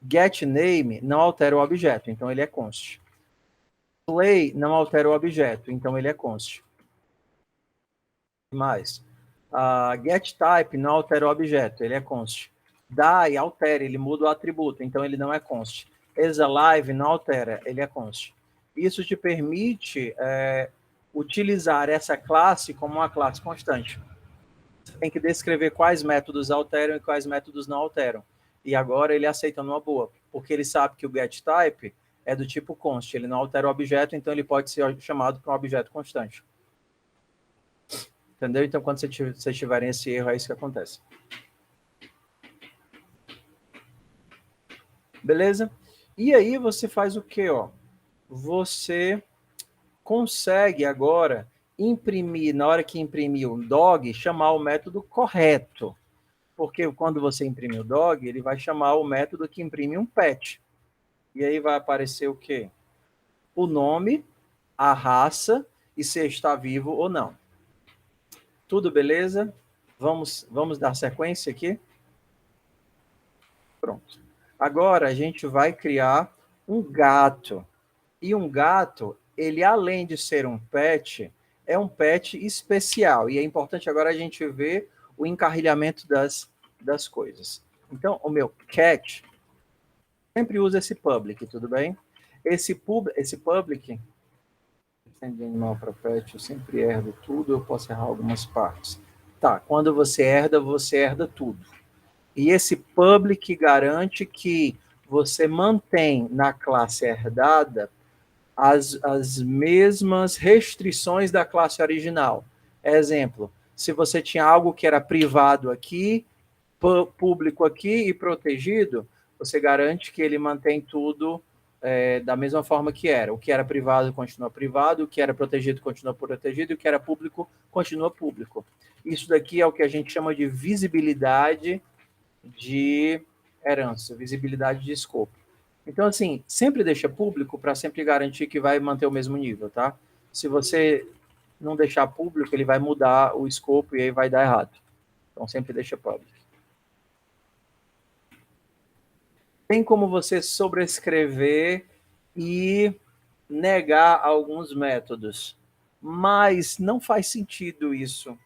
getName não altera o objeto, então ele é const. Play não altera o objeto, então ele é const. Mais. GetType não altera o objeto, ele é const. Die altera, ele muda o atributo, então ele não é const. IsAlive não altera, ele é const. Isso te permite utilizar essa classe como uma classe constante. Você tem que descrever quais métodos alteram e quais métodos não alteram. E agora ele aceita numa boa, porque ele sabe que o getType é do tipo const, ele não altera o objeto, então ele pode ser chamado para um objeto constante. Entendeu? Então, quando vocês tiverem esse erro, é isso que acontece. Beleza? E aí você faz o quê? Ó? Você consegue agora imprimir, na hora que imprimir o dog, chamar o método correto. Porque quando você imprimir o dog, ele vai chamar o método que imprime um pet. E aí vai aparecer o quê? O nome, a raça e se está vivo ou não. Tudo beleza? Vamos dar sequência aqui? Pronto. Agora a gente vai criar um gato. E um gato, ele além de ser um pet, é um pet especial. E é importante agora a gente ver o encarrilhamento das coisas. Então, o meu cat Sempre usa esse public, tudo bem? Esse public, de animal para pet, eu sempre herdo tudo, eu posso errar algumas partes. Tá, quando você herda tudo. E esse public garante que você mantém na classe herdada as mesmas restrições da classe original. Exemplo, se você tinha algo que era privado aqui, público aqui e protegido, você garante que ele mantém tudo da mesma forma que era. O que era privado continua privado, o que era protegido continua protegido, e o que era público continua público. Isso daqui é o que a gente chama de visibilidade de herança, visibilidade de escopo. Então, assim, sempre deixa público para sempre garantir que vai manter o mesmo nível, tá? Se você não deixar público, ele vai mudar o escopo e aí vai dar errado. Então, sempre deixa público. Tem como você sobrescrever e negar alguns métodos, mas não faz sentido isso.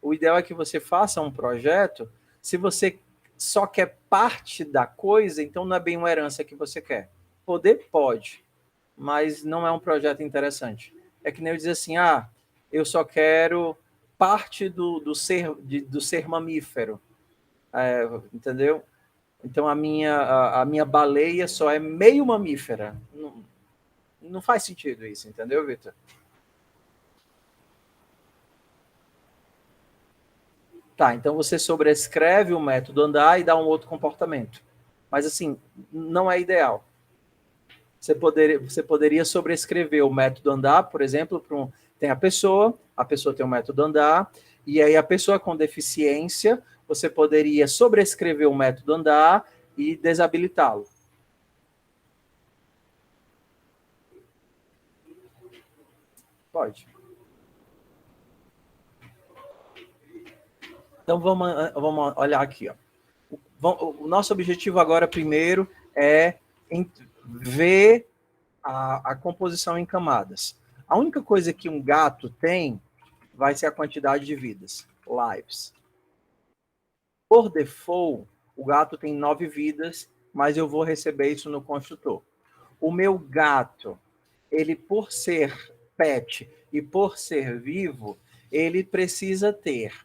O ideal é que você faça um projeto, se você só quer parte da coisa, então não é bem uma herança que você quer. Poder pode, mas não é um projeto interessante. É que nem eu dizer assim, eu só quero parte do ser mamífero, entendeu? Então a minha baleia só é meio mamífera. Não, não faz sentido isso, entendeu, Vitor? Tá, então você sobrescreve o método andar e dá um outro comportamento. Mas assim, não é ideal. Você poderia sobrescrever o método andar, por exemplo, tem a pessoa tem o método andar, e aí a pessoa com deficiência, você poderia sobrescrever o método andar e desabilitá-lo. Pode. Então vamos olhar aqui. Ó. O nosso objetivo agora, primeiro, é ver a composição em camadas. A única coisa que um gato tem vai ser a quantidade de vidas, lives. Por default, o gato tem 9 vidas, mas eu vou receber isso no construtor. O meu gato, ele por ser pet e por ser vivo, ele precisa ter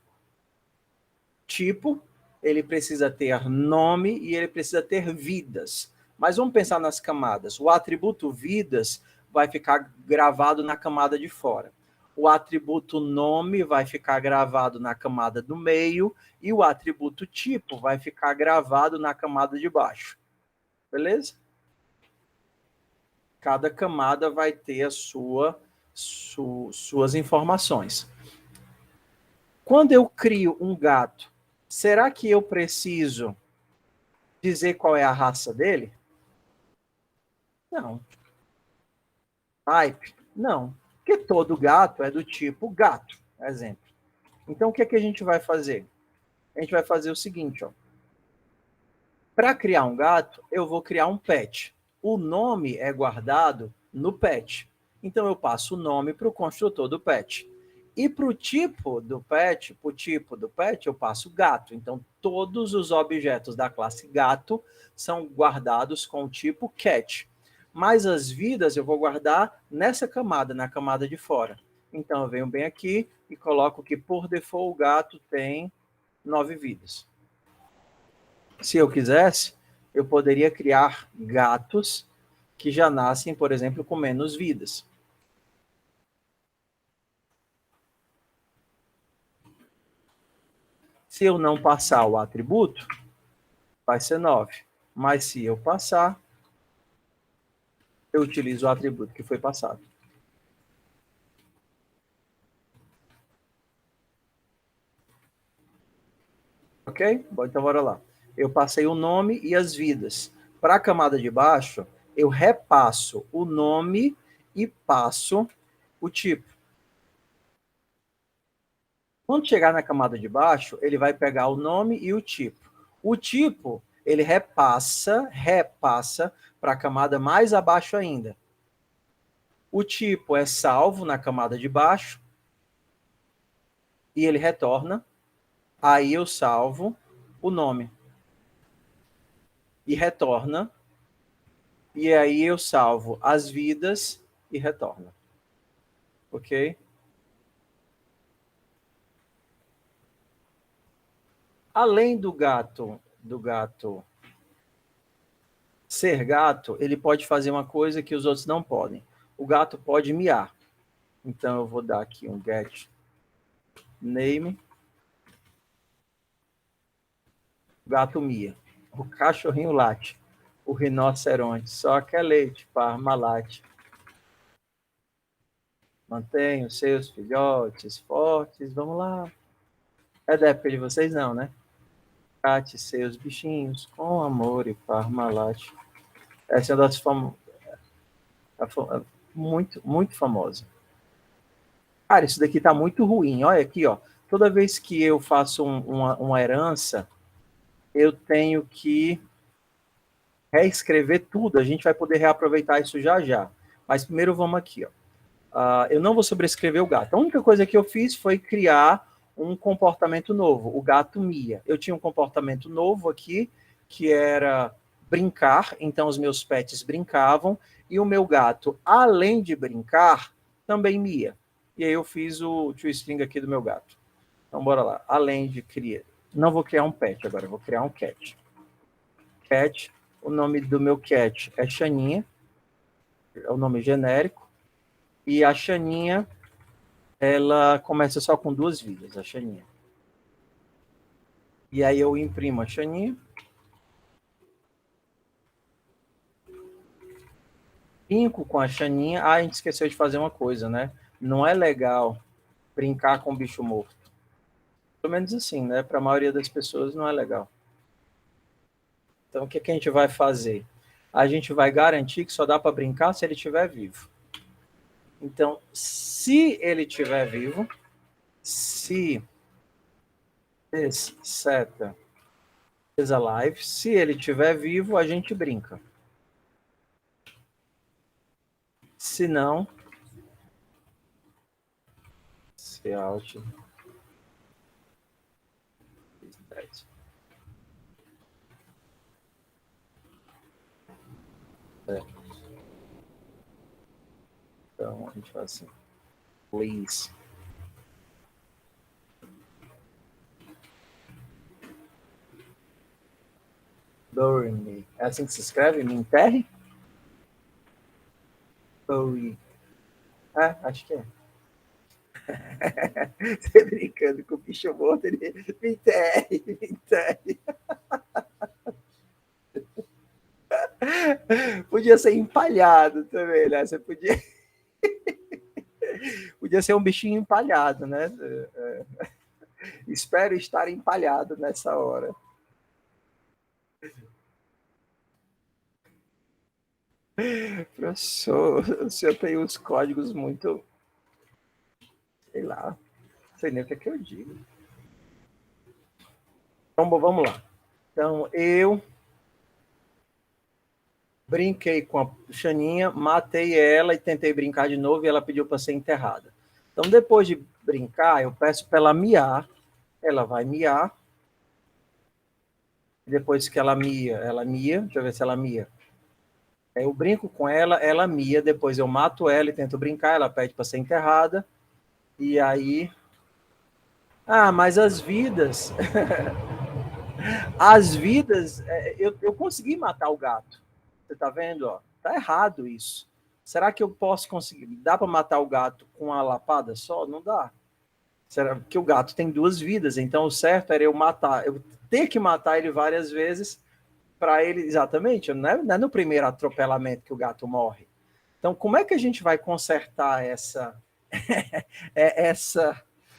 tipo, ele precisa ter nome e ele precisa ter vidas. Mas vamos pensar nas camadas. O atributo vidas vai ficar gravado na camada de fora. O atributo nome vai ficar gravado na camada do meio e o atributo tipo vai ficar gravado na camada de baixo. Beleza? Cada camada vai ter a suas informações. Quando eu crio um gato, será que eu preciso dizer qual é a raça dele? Não. Type? Não. Porque todo gato é do tipo gato, exemplo. Então, o que é que a gente vai fazer? A gente vai fazer o seguinte, ó. Para criar um gato, eu vou criar um pet. O nome é guardado no pet. Então, eu passo o nome para o construtor do pet. E para o tipo do pet, eu passo gato. Então, todos os objetos da classe gato são guardados com o tipo cat. Mas as vidas eu vou guardar nessa camada, na camada de fora. Então, eu venho bem aqui e coloco que, por default, o gato tem 9 vidas. Se eu quisesse, eu poderia criar gatos que já nascem, por exemplo, com menos vidas. Se eu não passar o atributo, vai ser 9. Mas se eu passar, eu utilizo o atributo que foi passado. Ok? Bom, então bora lá. Eu passei o nome e as vidas. Para a camada de baixo, eu repasso o nome e passo o tipo. Quando chegar na camada de baixo, ele vai pegar o nome e o tipo. O tipo, ele repassa para a camada mais abaixo ainda. O tipo é salvo na camada de baixo e ele retorna. Aí eu salvo o nome e retorna E aí eu salvo as vidas e retorno. Ok? Além do gato ser gato, ele pode fazer uma coisa que os outros não podem. O gato pode miar. Então eu vou dar aqui um get name. O gato mia. O cachorrinho late. O rinoceronte só quer leite, parmalate. Mantenha os seus filhotes fortes. Vamos lá. É da época de vocês, não, né? Trate seus bichinhos com amor e parmalate. Essa é uma das muito, muito famosa. Cara, isso daqui tá muito ruim. Olha aqui, ó. Toda vez que eu faço uma herança, eu tenho que reescrever tudo. A gente vai poder reaproveitar isso já já. Mas primeiro vamos aqui, ó. Eu não vou sobrescrever o gato. A única coisa que eu fiz foi criar um comportamento novo, o gato mia. Eu tinha um comportamento novo aqui, que era brincar, então os meus pets brincavam, e o meu gato, além de brincar, também mia. E aí eu fiz o toString aqui do meu gato. Então bora lá. Além de criar... Não vou criar um pet agora, vou criar um cat. Cat, o nome do meu cat é Xaninha, é o nome genérico, e a Xaninha, ela começa só com 2 vidas, a Xaninha. E aí eu imprimo a Xaninha. Brinco com a Xaninha. A gente esqueceu de fazer uma coisa, né? Não é legal brincar com bicho morto. Pelo menos assim, né? Para a maioria das pessoas não é legal. Então o que a gente vai fazer? A gente vai garantir que só dá para brincar se ele estiver vivo. Então, se ele estiver vivo, se this setter is alive, se ele estiver vivo, a gente brinca. Se não, se out is dead. Então, a gente faz assim. Please. Bury me. É assim que se escreve? Me enterre? Bury. É, acho que é. Você brincando com o bicho morto, ele me enterre, me enterre. Podia ser empalhado também, né? Você podia. Podia ser um bichinho empalhado, né? Espero estar empalhado nessa hora. Professor, o senhor tem uns códigos muito. Sei lá. Não sei nem o que é que eu digo. Então, vamos lá. Então, eu brinquei com a Xaninha, matei ela e tentei brincar de novo e ela pediu para ser enterrada. Então, depois de brincar, eu peço para ela miar, ela vai miar. Depois que ela mia, deixa eu ver se ela mia. Eu brinco com ela, ela mia, depois eu mato ela e tento brincar, ela pede para ser enterrada. E aí... Ah, mas as vidas... As vidas... Eu consegui matar o gato. Você tá vendo? Ó? Tá errado isso. Será que eu posso conseguir? Dá para matar o gato com uma lapada só? Não dá. Será que o gato tem 2 vidas? Então o certo era eu matar, eu ter que matar ele várias vezes para ele, exatamente, não é no primeiro atropelamento que o gato morre. Então como é que a gente vai consertar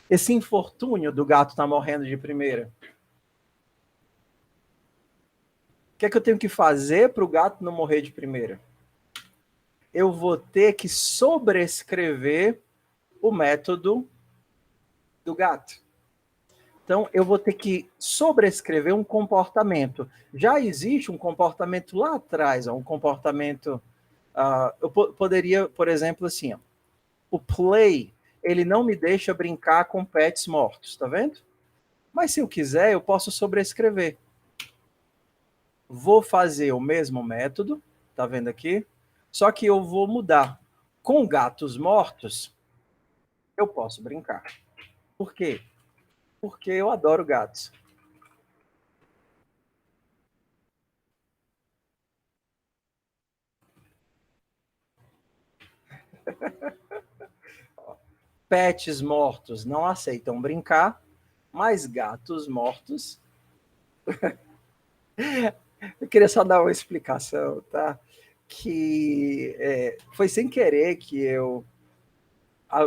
esse infortúnio do gato estar morrendo de primeira? O que é que eu tenho que fazer para o gato não morrer de primeira? Eu vou ter que sobrescrever o método do gato. Então, eu vou ter que sobrescrever um comportamento. Já existe um comportamento lá atrás, um comportamento... eu poderia, por exemplo, assim, ó, o play, ele não me deixa brincar com pets mortos, tá vendo? Mas se eu quiser, eu posso sobrescrever. Vou fazer o mesmo método, tá vendo aqui? Só que eu vou mudar. Com gatos mortos, eu posso brincar. Por quê? Porque eu adoro gatos. Pets mortos não aceitam brincar, mas gatos mortos. Eu queria só dar uma explicação, tá? Que foi sem querer que eu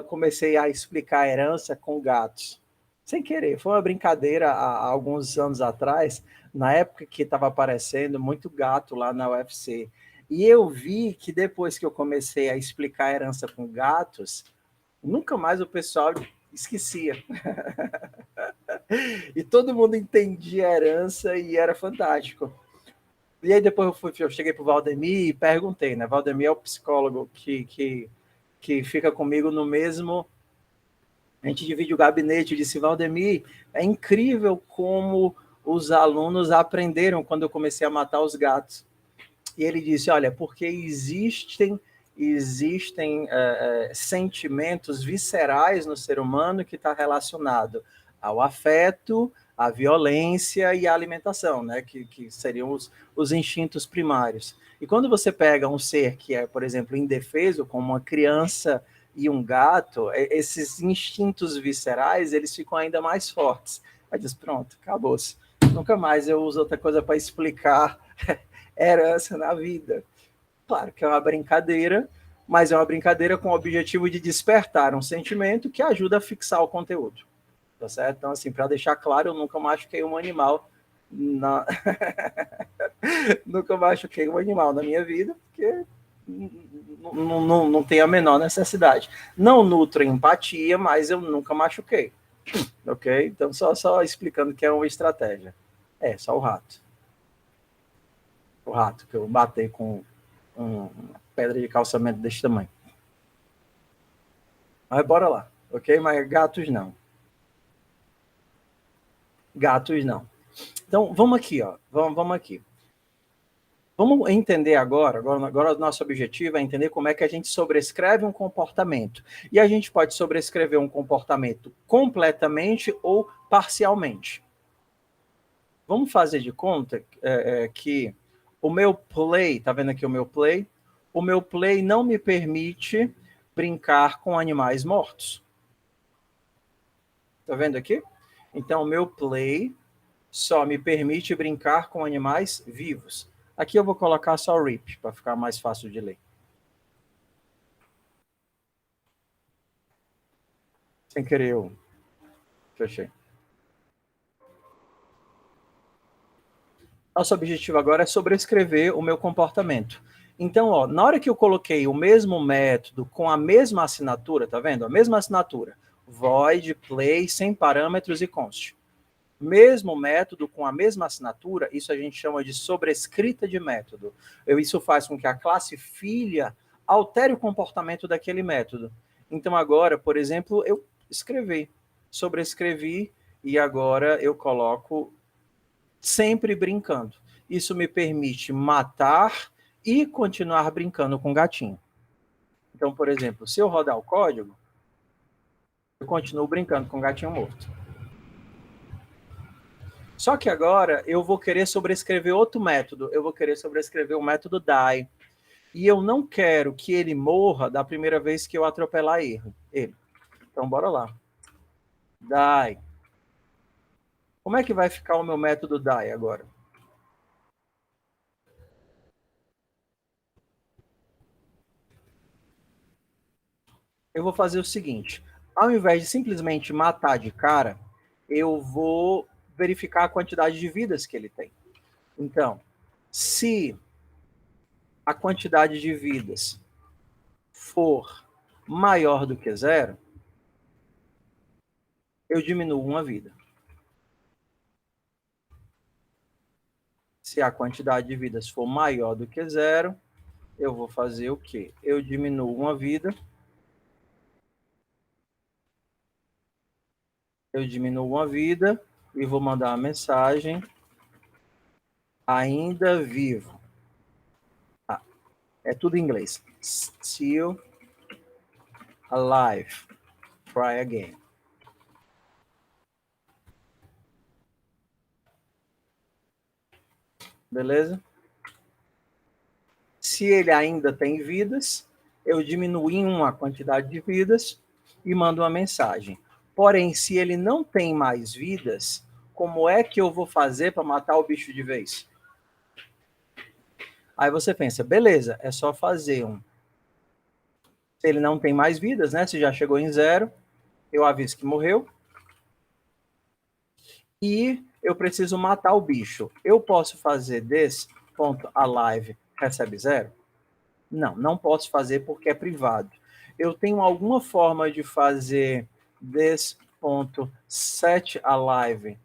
comecei a explicar a herança com gatos. Sem querer, foi uma brincadeira há alguns anos atrás, na época que estava aparecendo muito gato lá na UFC. E eu vi que depois que eu comecei a explicar a herança com gatos, nunca mais o pessoal esquecia. E todo mundo entendia a herança e era fantástico. E aí depois eu cheguei para o Valdemir e perguntei, né? Valdemir é o psicólogo que fica comigo no mesmo. A gente divide o gabinete. Eu disse, Valdemir, é incrível como os alunos aprenderam quando eu comecei a matar os gatos. E ele disse, olha, porque existem sentimentos viscerais no ser humano que está relacionado ao afeto, à violência e à alimentação, né? Que seriam os instintos primários. E quando você pega um ser que é, por exemplo, indefeso, como uma criança e um gato, esses instintos viscerais, eles ficam ainda mais fortes. Aí diz, pronto, acabou-se. Nunca mais eu uso outra coisa para explicar herança na vida. Claro que é uma brincadeira, mas é uma brincadeira com o objetivo de despertar um sentimento que ajuda a fixar o conteúdo. Tá certo? Então, assim, para deixar claro, eu nunca machuquei um animal na... nunca machuquei um animal na minha vida, porque não tem a menor necessidade. Não nutro empatia, mas eu nunca machuquei. Ok? Então, só explicando que é uma estratégia. É, só o rato. O rato que eu batei com uma pedra de calçamento desse tamanho. Mas bora lá, ok? Mas gatos não. Gatos não. Então, vamos aqui, ó. Vamos aqui. Vamos entender agora o nosso objetivo é entender como é que a gente sobrescreve um comportamento. E a gente pode sobrescrever um comportamento completamente ou parcialmente. Vamos fazer de conta que o meu play, tá vendo aqui o meu play? O meu play não me permite brincar com animais mortos. Tá vendo aqui? Então, o meu play só me permite brincar com animais vivos. Aqui eu vou colocar só RIP, para ficar mais fácil de ler. Sem querer, eu fechei. Nosso objetivo agora é sobrescrever o meu comportamento. Então, ó, na hora que eu coloquei o mesmo método com a mesma assinatura, tá vendo? A mesma assinatura. Void, play, sem parâmetros e const. Mesmo método com a mesma assinatura, isso a gente chama de sobrescrita de método. Isso faz com que a classe filha altere o comportamento daquele método. Então agora, por exemplo, eu escrevi, sobrescrevi e agora eu coloco sempre brincando. Isso me permite matar e continuar brincando com o gatinho. Então, por exemplo, se eu rodar o código, eu continuo brincando com o gatinho morto. Só que agora eu vou querer sobrescrever outro método. Eu vou querer sobrescrever o método die. E eu não quero que ele morra da primeira vez que eu atropelar ele. Então, bora lá. Die. Como é que vai ficar o meu método die agora? Eu vou fazer o seguinte. Ao invés de simplesmente matar de cara, eu vou verificar a quantidade de vidas que ele tem. Então, se a quantidade de vidas for maior do que zero, eu diminuo uma vida. Se a quantidade de vidas for maior do que zero, eu vou fazer o quê? Eu diminuo uma vida. Eu diminuo uma vida e vou mandar uma mensagem ainda vivo. É tudo em inglês. Still alive. Try again. Beleza? Se ele ainda tem vidas, eu diminuo em 1 a quantidade de vidas e mando uma mensagem. Porém, se ele não tem mais vidas, como é que eu vou fazer para matar o bicho de vez? Aí você pensa, beleza, é só fazer um. Se ele não tem mais vidas, né? Se já chegou em 0, eu aviso que morreu. E eu preciso matar o bicho. Eu posso fazer this.alive recebe 0? Não, não posso fazer porque é privado. Eu tenho alguma forma de fazer this.setAlive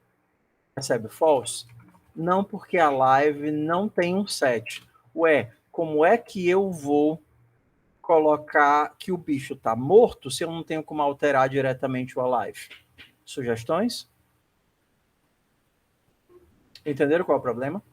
recebe false? Não, porque a live não tem um set. Ué, como é que eu vou colocar que o bicho está morto se eu não tenho como alterar diretamente o alive? Sugestões? Entenderam qual é o problema?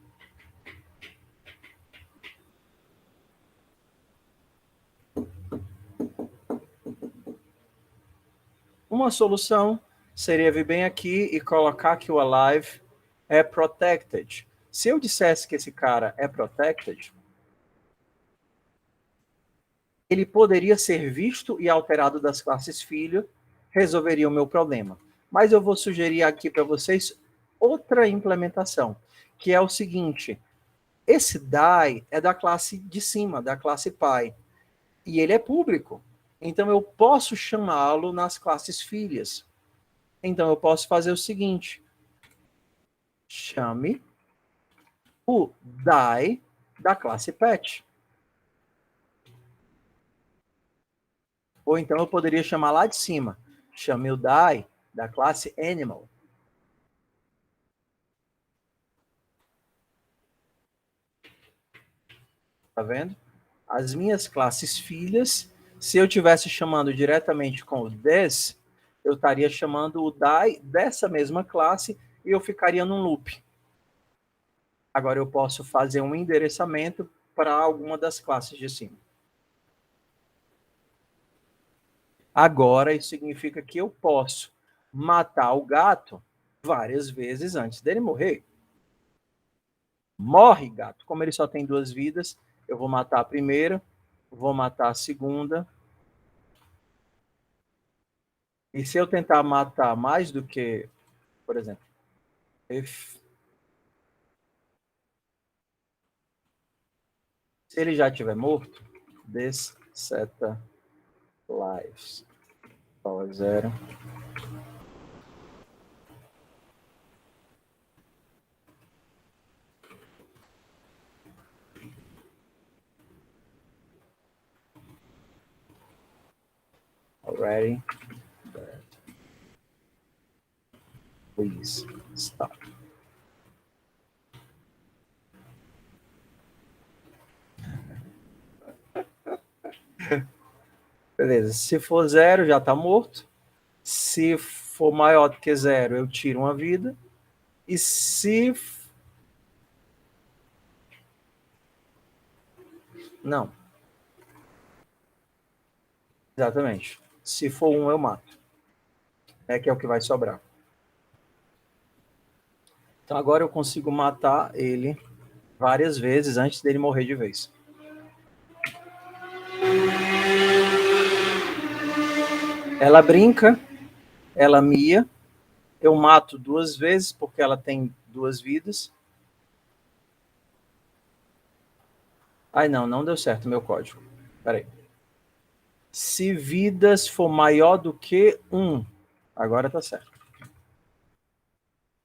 Uma solução seria vir bem aqui e colocar que o alive é protected. Se eu dissesse que esse cara é protected, ele poderia ser visto e alterado das classes filho, resolveria o meu problema. Mas eu vou sugerir aqui para vocês outra implementação, que é o seguinte: esse die é da classe de cima, da classe pai, e ele é público. Então eu posso chamá-lo nas classes filhas. Então eu posso fazer o seguinte: chame o die da classe pet. Ou então eu poderia chamar lá de cima, chame o die da classe animal. Tá vendo? As minhas classes filhas, se eu tivesse chamando diretamente com o this, eu estaria chamando o die dessa mesma classe e eu ficaria num loop. Agora eu posso fazer um endereçamento para alguma das classes de cima. Agora isso significa que eu posso matar o gato várias vezes antes dele morrer. Morre, gato. Como ele só tem 2 vidas, eu vou matar a primeira, vou matar a segunda. E se eu tentar matar mais do que, por exemplo, se ele já estiver morto, this seta lives power 0. Already dead. Please stop. Beleza, se for 0, já está morto. Se for maior do que 0, eu tiro uma vida. E se... Não. Exatamente. Se for 1, eu mato. É que é o que vai sobrar. Então agora eu consigo matar ele várias vezes antes dele morrer de vez. Ela brinca, ela mia, eu mato 2 vezes porque ela tem 2 vidas. Ai, não deu certo meu código. Peraí. Se vidas for maior do que 1, agora tá certo.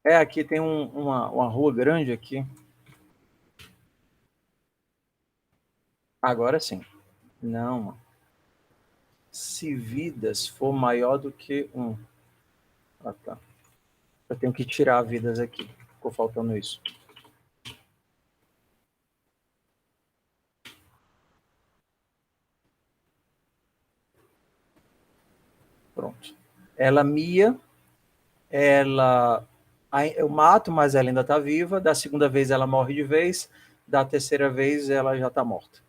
É, aqui tem uma rua grande aqui. Agora sim. Não. Se vidas for maior do que 1. Ah, tá. Eu tenho que tirar vidas aqui. Ficou faltando isso. Pronto. Ela mia, eu mato, mas ela ainda está viva. Da segunda vez ela morre de vez. Da terceira vez ela já está morta.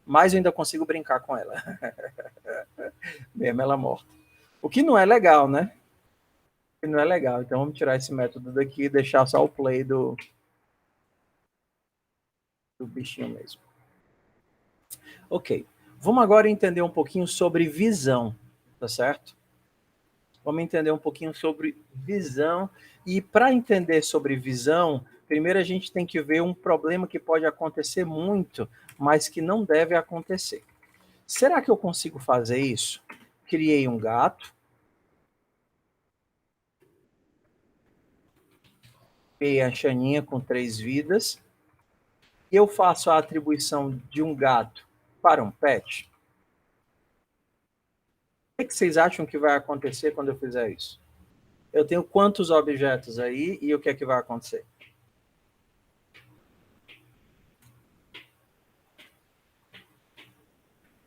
mas eu ainda consigo brincar com ela. Mesmo ela morta. O que não é legal, né? O que não é legal. Então vamos tirar esse método daqui e deixar só o play do bichinho mesmo. Ok. Vamos agora entender um pouquinho sobre visão, tá certo? Vamos entender um pouquinho sobre visão. E para entender sobre visão, primeiro a gente tem que ver um problema que pode acontecer muito, mas que não deve acontecer. Será que eu consigo fazer isso? Criei um gato, criei a Xaninha com 3 vidas, e eu faço a atribuição de um gato para um pet. O que vocês acham que vai acontecer quando eu fizer isso? Eu tenho quantos objetos aí e o que é que vai acontecer?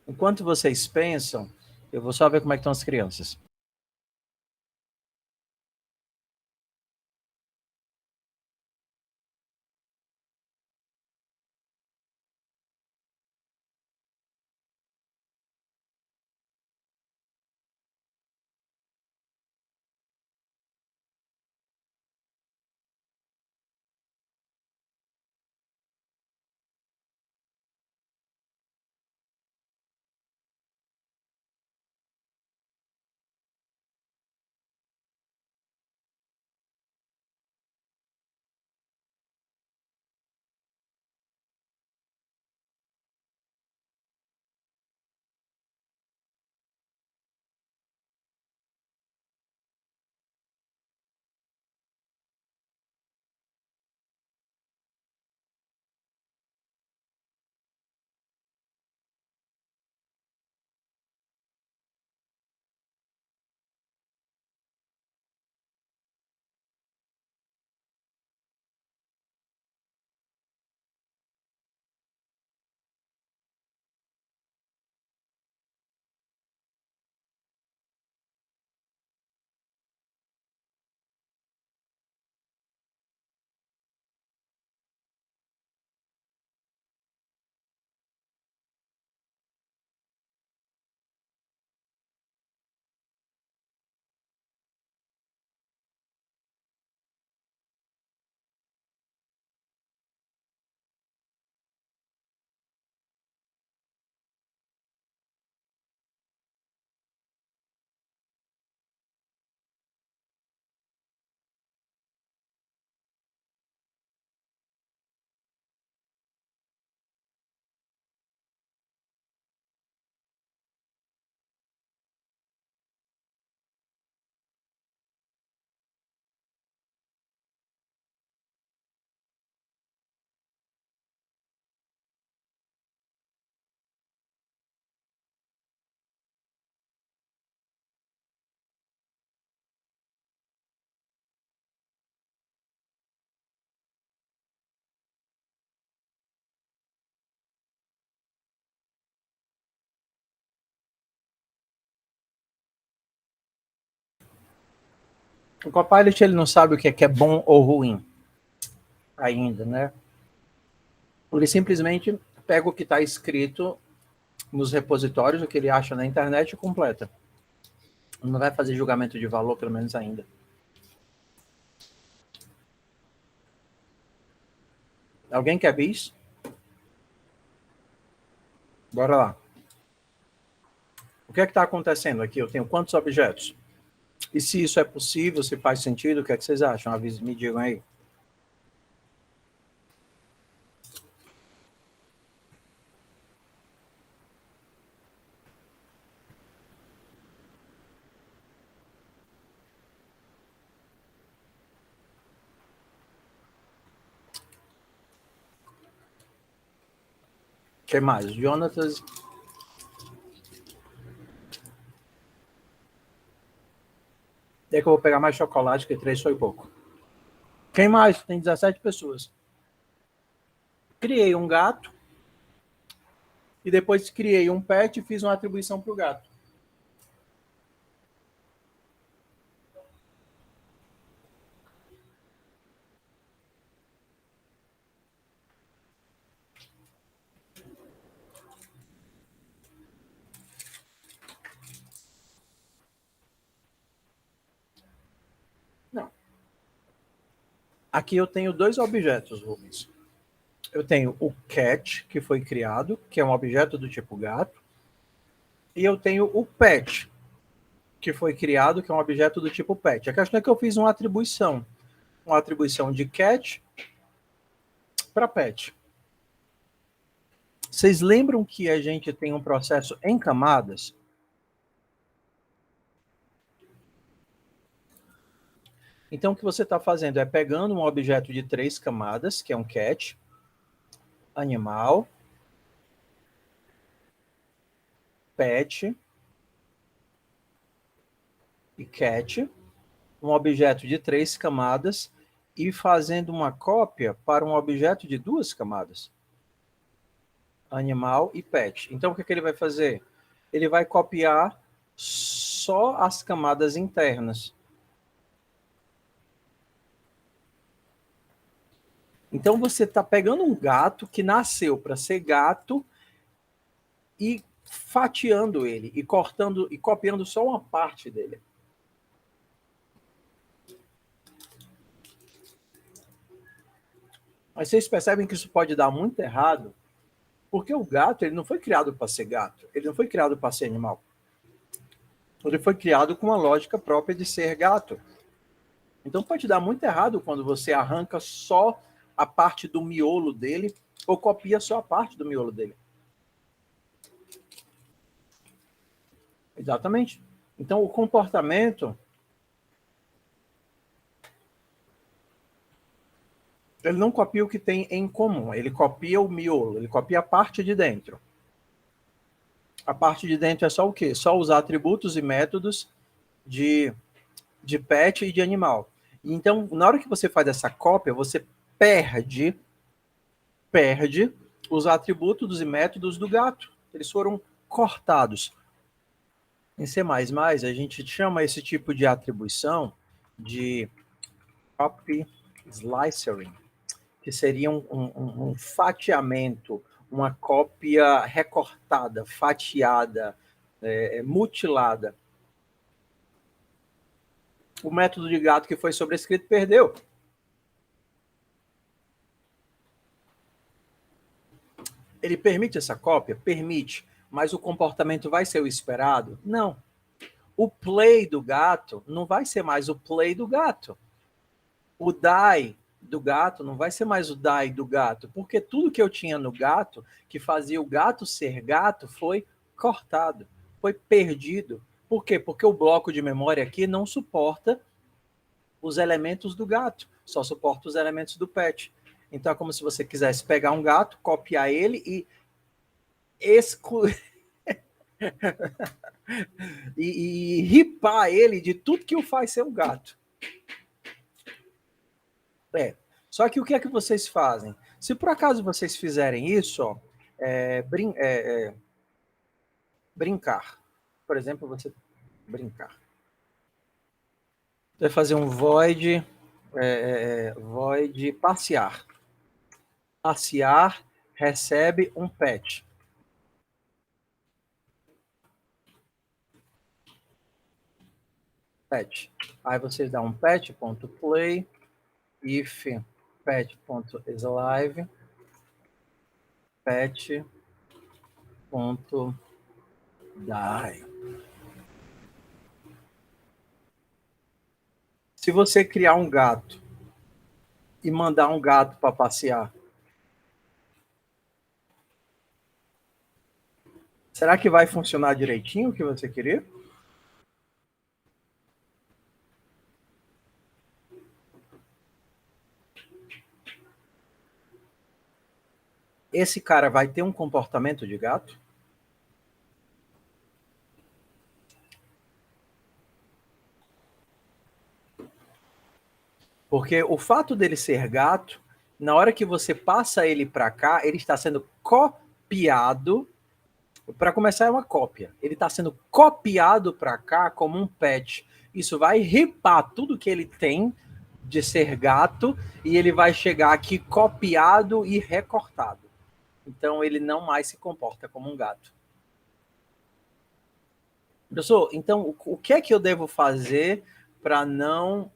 Enquanto vocês pensam, eu vou só ver como é que estão as crianças. O Copilot ele não sabe o que é bom ou ruim ainda, né? Ele simplesmente pega o que está escrito nos repositórios, o que ele acha na internet e completa. Não vai fazer julgamento de valor, pelo menos ainda. Alguém quer bis? Bora lá. O que é que está acontecendo aqui? Eu tenho quantos objetos? E se isso é possível, se faz sentido, o que é que vocês acham? Me digam aí. O que mais? Jonatas. É que eu vou pegar mais chocolate, que 3 foi pouco. Quem mais? Tem 17 pessoas. Criei um gato. E depois criei um pet e fiz uma atribuição para o gato. Aqui eu tenho dois objetos, Rubens. Eu tenho o cat, que foi criado, que é um objeto do tipo gato, e eu tenho o pet, que foi criado, que é um objeto do tipo pet. A questão é que eu fiz uma atribuição de cat para pet. Vocês lembram que a gente tem um processo em camadas? Então, o que você está fazendo é pegando um objeto de 3 camadas, que é um cat, animal, pet e cat, um objeto de 3 camadas, e fazendo uma cópia para um objeto de 2 camadas, animal e pet. Então, o que ele vai fazer? Ele vai copiar só as camadas internas. Então, você está pegando um gato que nasceu para ser gato e fatiando ele, e cortando, e copiando só uma parte dele. Mas vocês percebem que isso pode dar muito errado, porque o gato ele não foi criado para ser gato, ele não foi criado para ser animal. Ele foi criado com uma lógica própria de ser gato. Então pode dar muito errado quando você arranca só a parte do miolo dele ou copia só a parte do miolo dele. Exatamente. Então o comportamento ele não copia o que tem em comum, ele copia o miolo, ele copia a parte de dentro. A parte de dentro é só o quê? Só os atributos e métodos de pet e de animal. Então, na hora que você faz essa cópia, você perde os atributos e métodos do gato. Eles foram cortados. Em C++, a gente chama esse tipo de atribuição de copy slicing, que seria um fatiamento, uma cópia recortada, fatiada, mutilada. O método de gato que foi sobrescrito perdeu. Ele permite essa cópia? Permite. Mas o comportamento vai ser o esperado? Não. O play do gato não vai ser mais o play do gato. O die do gato não vai ser mais o die do gato, porque tudo que eu tinha no gato, que fazia o gato ser gato, foi cortado, foi perdido. Por quê? Porque o bloco de memória aqui não suporta os elementos do gato, só suporta os elementos do pet. Então é como se você quisesse pegar um gato, copiar ele e e ripar ele de tudo que o faz ser um gato. Só que o que é que vocês fazem? Se por acaso vocês fizerem isso, ó, brincar. Por exemplo, você brincar. Você vai fazer um void, void passear. Passear recebe um pet. Pet. Aí você dá um pet.play, if pet.slive, pet.die. Se você criar um gato e mandar um gato para passear, será que vai funcionar direitinho o que você queria? Esse cara vai ter um comportamento de gato? Porque o fato dele ser gato, na hora que você passa ele para cá, ele está sendo copiado. Para começar, é uma cópia. Ele está sendo copiado para cá como um pet. Isso vai ripar tudo que ele tem de ser gato e ele vai chegar aqui copiado e recortado. Então, ele não mais se comporta como um gato. Professor, então, o que é que eu devo fazer para não...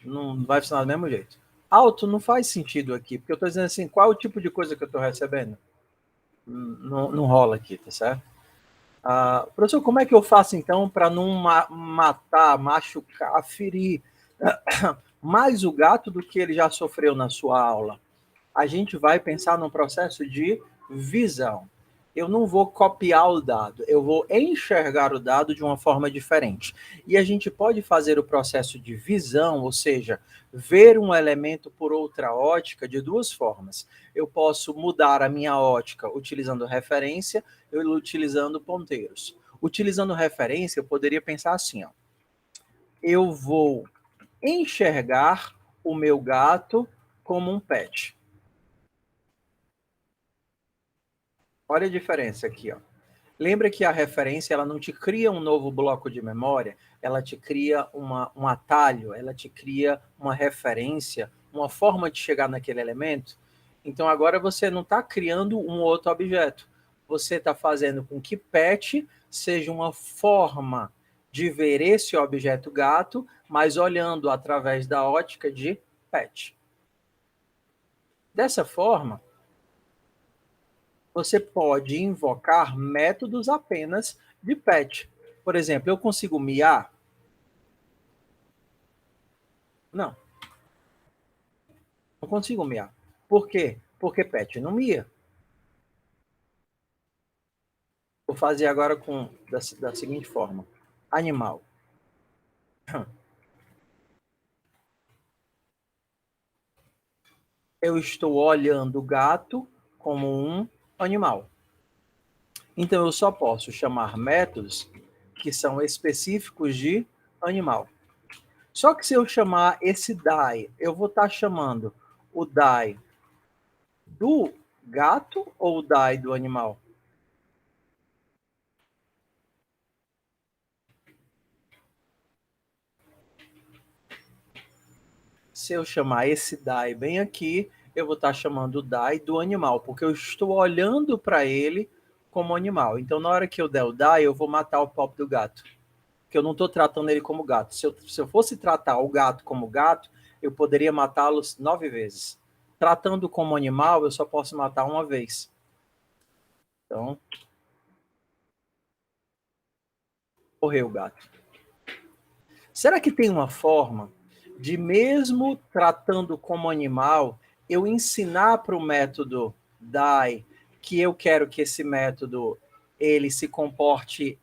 Não vai funcionar do mesmo jeito. Auto não faz sentido aqui, porque eu estou dizendo assim, qual é o tipo de coisa que eu estou recebendo? Não rola aqui, tá certo? Professor, como é que eu faço então para não matar, machucar, ferir mais o gato do que ele já sofreu na sua aula? A gente vai pensar num processo de visão. Eu não vou copiar o dado, eu vou enxergar o dado de uma forma diferente. E a gente pode fazer o processo de visão, ou seja, ver um elemento por outra ótica de duas formas. Eu posso mudar a minha ótica utilizando referência e utilizando ponteiros. Utilizando referência, eu poderia pensar assim, ó. Eu vou enxergar o meu gato como um pet. Olha a diferença aqui, ó. Lembra que a referência ela não te cria um novo bloco de memória, ela te cria um atalho, ela te cria uma referência, uma forma de chegar naquele elemento. Então agora você não está criando um outro objeto, você está fazendo com que pet seja uma forma de ver esse objeto gato, mas olhando através da ótica de pet. Dessa forma, você pode invocar métodos apenas de pet. Por exemplo, eu consigo miar? Não, não consigo miar. Por quê? Porque pet não mia. Vou fazer agora da seguinte forma. Animal. Eu estou olhando o gato como um animal. Então eu só posso chamar métodos que são específicos de animal. Só que se eu chamar esse die, eu vou estar chamando o die do gato ou o die do animal? Se eu chamar esse die bem aqui, eu vou estar chamando o die do animal, porque eu estou olhando para ele como animal. Então, na hora que eu der o die, eu vou matar o pop do gato, porque eu não estou tratando ele como gato. Se eu fosse tratar o gato como gato, eu poderia matá-los 9 vezes. Tratando como animal, eu só posso matar uma vez. Então, morreu o gato. Será que tem uma forma de, mesmo tratando como animal, eu ensinar para o método DAI que eu quero que esse método ele se comporte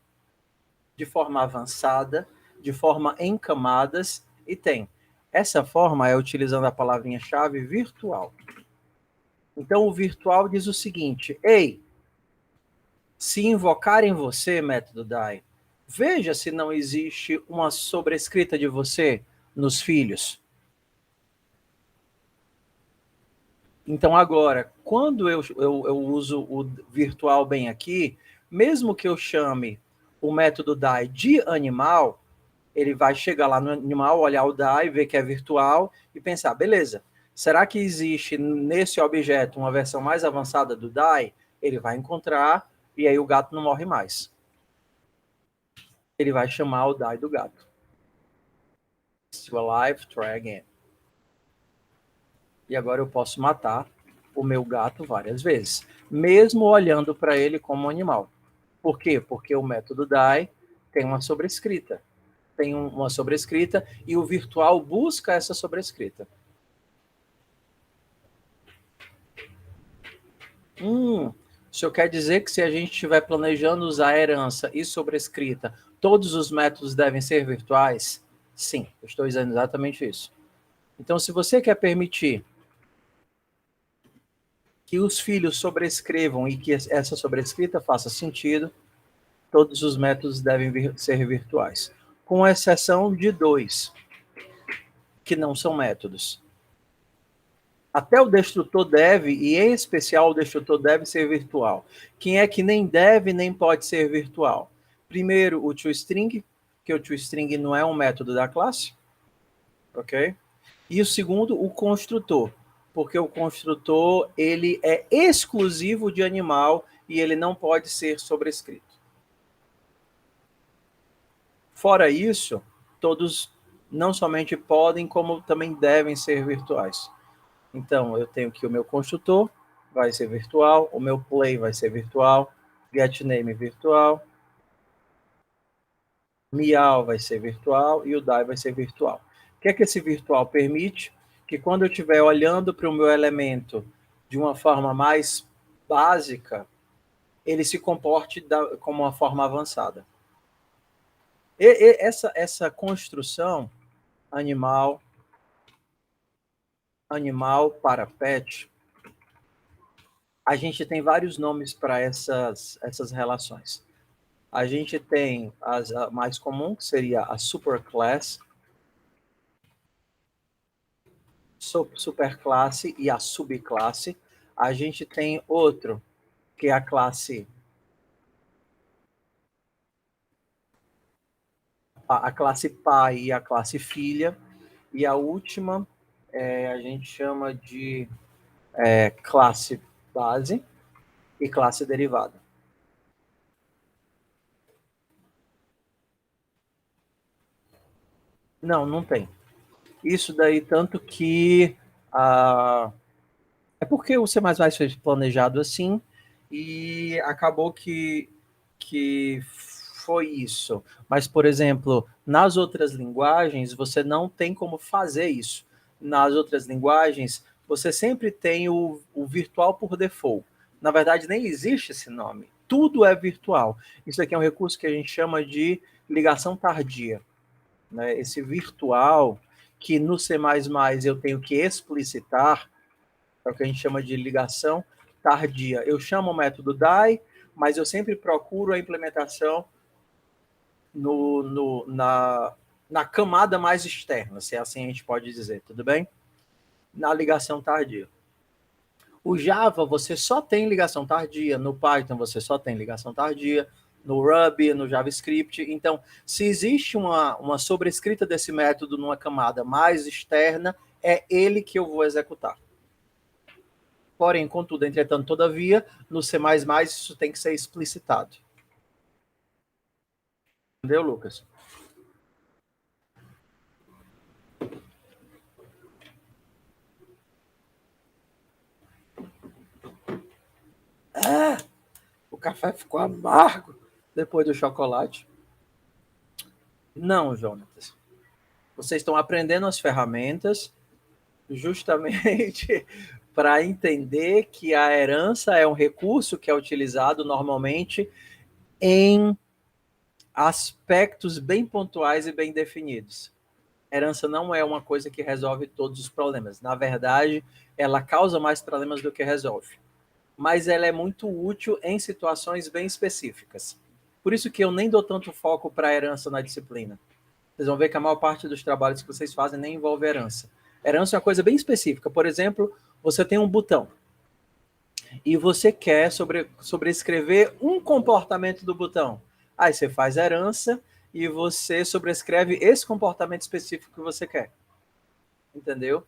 de forma avançada, de forma em camadas, e tem. Essa forma é utilizando a palavrinha-chave virtual. Então, o virtual diz o seguinte: ei, se invocarem você, método DAI, veja se não existe uma sobrescrita de você nos filhos. Então, agora, quando eu uso o virtual bem aqui, mesmo que eu chame o método DAI de animal, ele vai chegar lá no animal, olhar o DAI, ver que é virtual e pensar, beleza, será que existe nesse objeto uma versão mais avançada do DAI? Ele vai encontrar e aí o gato não morre mais. Ele vai chamar o DAI do gato. Still alive, try again. E agora eu posso matar o meu gato várias vezes, mesmo olhando para ele como um animal. Por quê? Porque o método DAI tem uma sobrescrita. Tem uma sobrescrita e o virtual busca essa sobrescrita. O senhor quer dizer que se a gente estiver planejando usar herança e sobrescrita, todos os métodos devem ser virtuais? Sim, eu estou dizendo exatamente isso. Então, se você quer permitir que os filhos sobrescrevam e que essa sobrescrita faça sentido, todos os métodos devem ser virtuais, com exceção de 2, que não são métodos. Até o destrutor deve, e em especial o destrutor deve ser virtual. Quem é que nem deve nem pode ser virtual? Primeiro, o toString, que o toString não é um método da classe, ok? E o segundo, o construtor, porque o construtor ele é exclusivo de animal e ele não pode ser sobrescrito. Fora isso, todos não somente podem, como também devem ser virtuais. Então, eu tenho que o meu construtor vai ser virtual, o meu play vai ser virtual, getName virtual, meow vai ser virtual e o die vai ser virtual. O que é que esse virtual permite? Que quando eu estiver olhando para o meu elemento de uma forma mais básica, ele se comporte como uma forma avançada. Essa construção animal para pet, a gente tem vários nomes para essas relações. A gente tem a mais comum, que seria a superclass, superclasse e a subclasse. A gente tem outro, que é a classe pai e a classe filha. E a última, a gente chama de classe base e classe derivada. Não tem. Isso daí, tanto que é porque o C++ foi planejado assim e acabou que foi isso. Mas, por exemplo, nas outras linguagens, você não tem como fazer isso. Nas outras linguagens, você sempre tem o virtual por default. Na verdade, nem existe esse nome. Tudo é virtual. Isso aqui é um recurso que a gente chama de ligação tardia. Né? Esse virtual, que no C++ eu tenho que explicitar, é o que a gente chama de ligação tardia. Eu chamo o método die, mas eu sempre procuro a implementação na camada mais externa, se é assim a gente pode dizer, tudo bem? Na ligação tardia. O Java, você só tem ligação tardia, no Python você só tem ligação tardia, no Ruby, no JavaScript. Então, se existe uma sobrescrita desse método numa camada mais externa, é ele que eu vou executar. Porém, contudo, entretanto, todavia, no C++ isso tem que ser explicitado. Entendeu, Lucas? O café ficou amargo depois do chocolate. Não, Jonatas. Vocês estão aprendendo as ferramentas justamente para entender que a herança é um recurso que é utilizado normalmente em aspectos bem pontuais e bem definidos. Herança não é uma coisa que resolve todos os problemas. Na verdade, ela causa mais problemas do que resolve. Mas ela é muito útil em situações bem específicas. Por isso que eu nem dou tanto foco para a herança na disciplina. Vocês vão ver que a maior parte dos trabalhos que vocês fazem nem envolve herança. Herança é uma coisa bem específica. Por exemplo, você tem um botão e você quer sobrescrever um comportamento do botão. Aí você faz herança e você sobrescreve esse comportamento específico que você quer. Entendeu?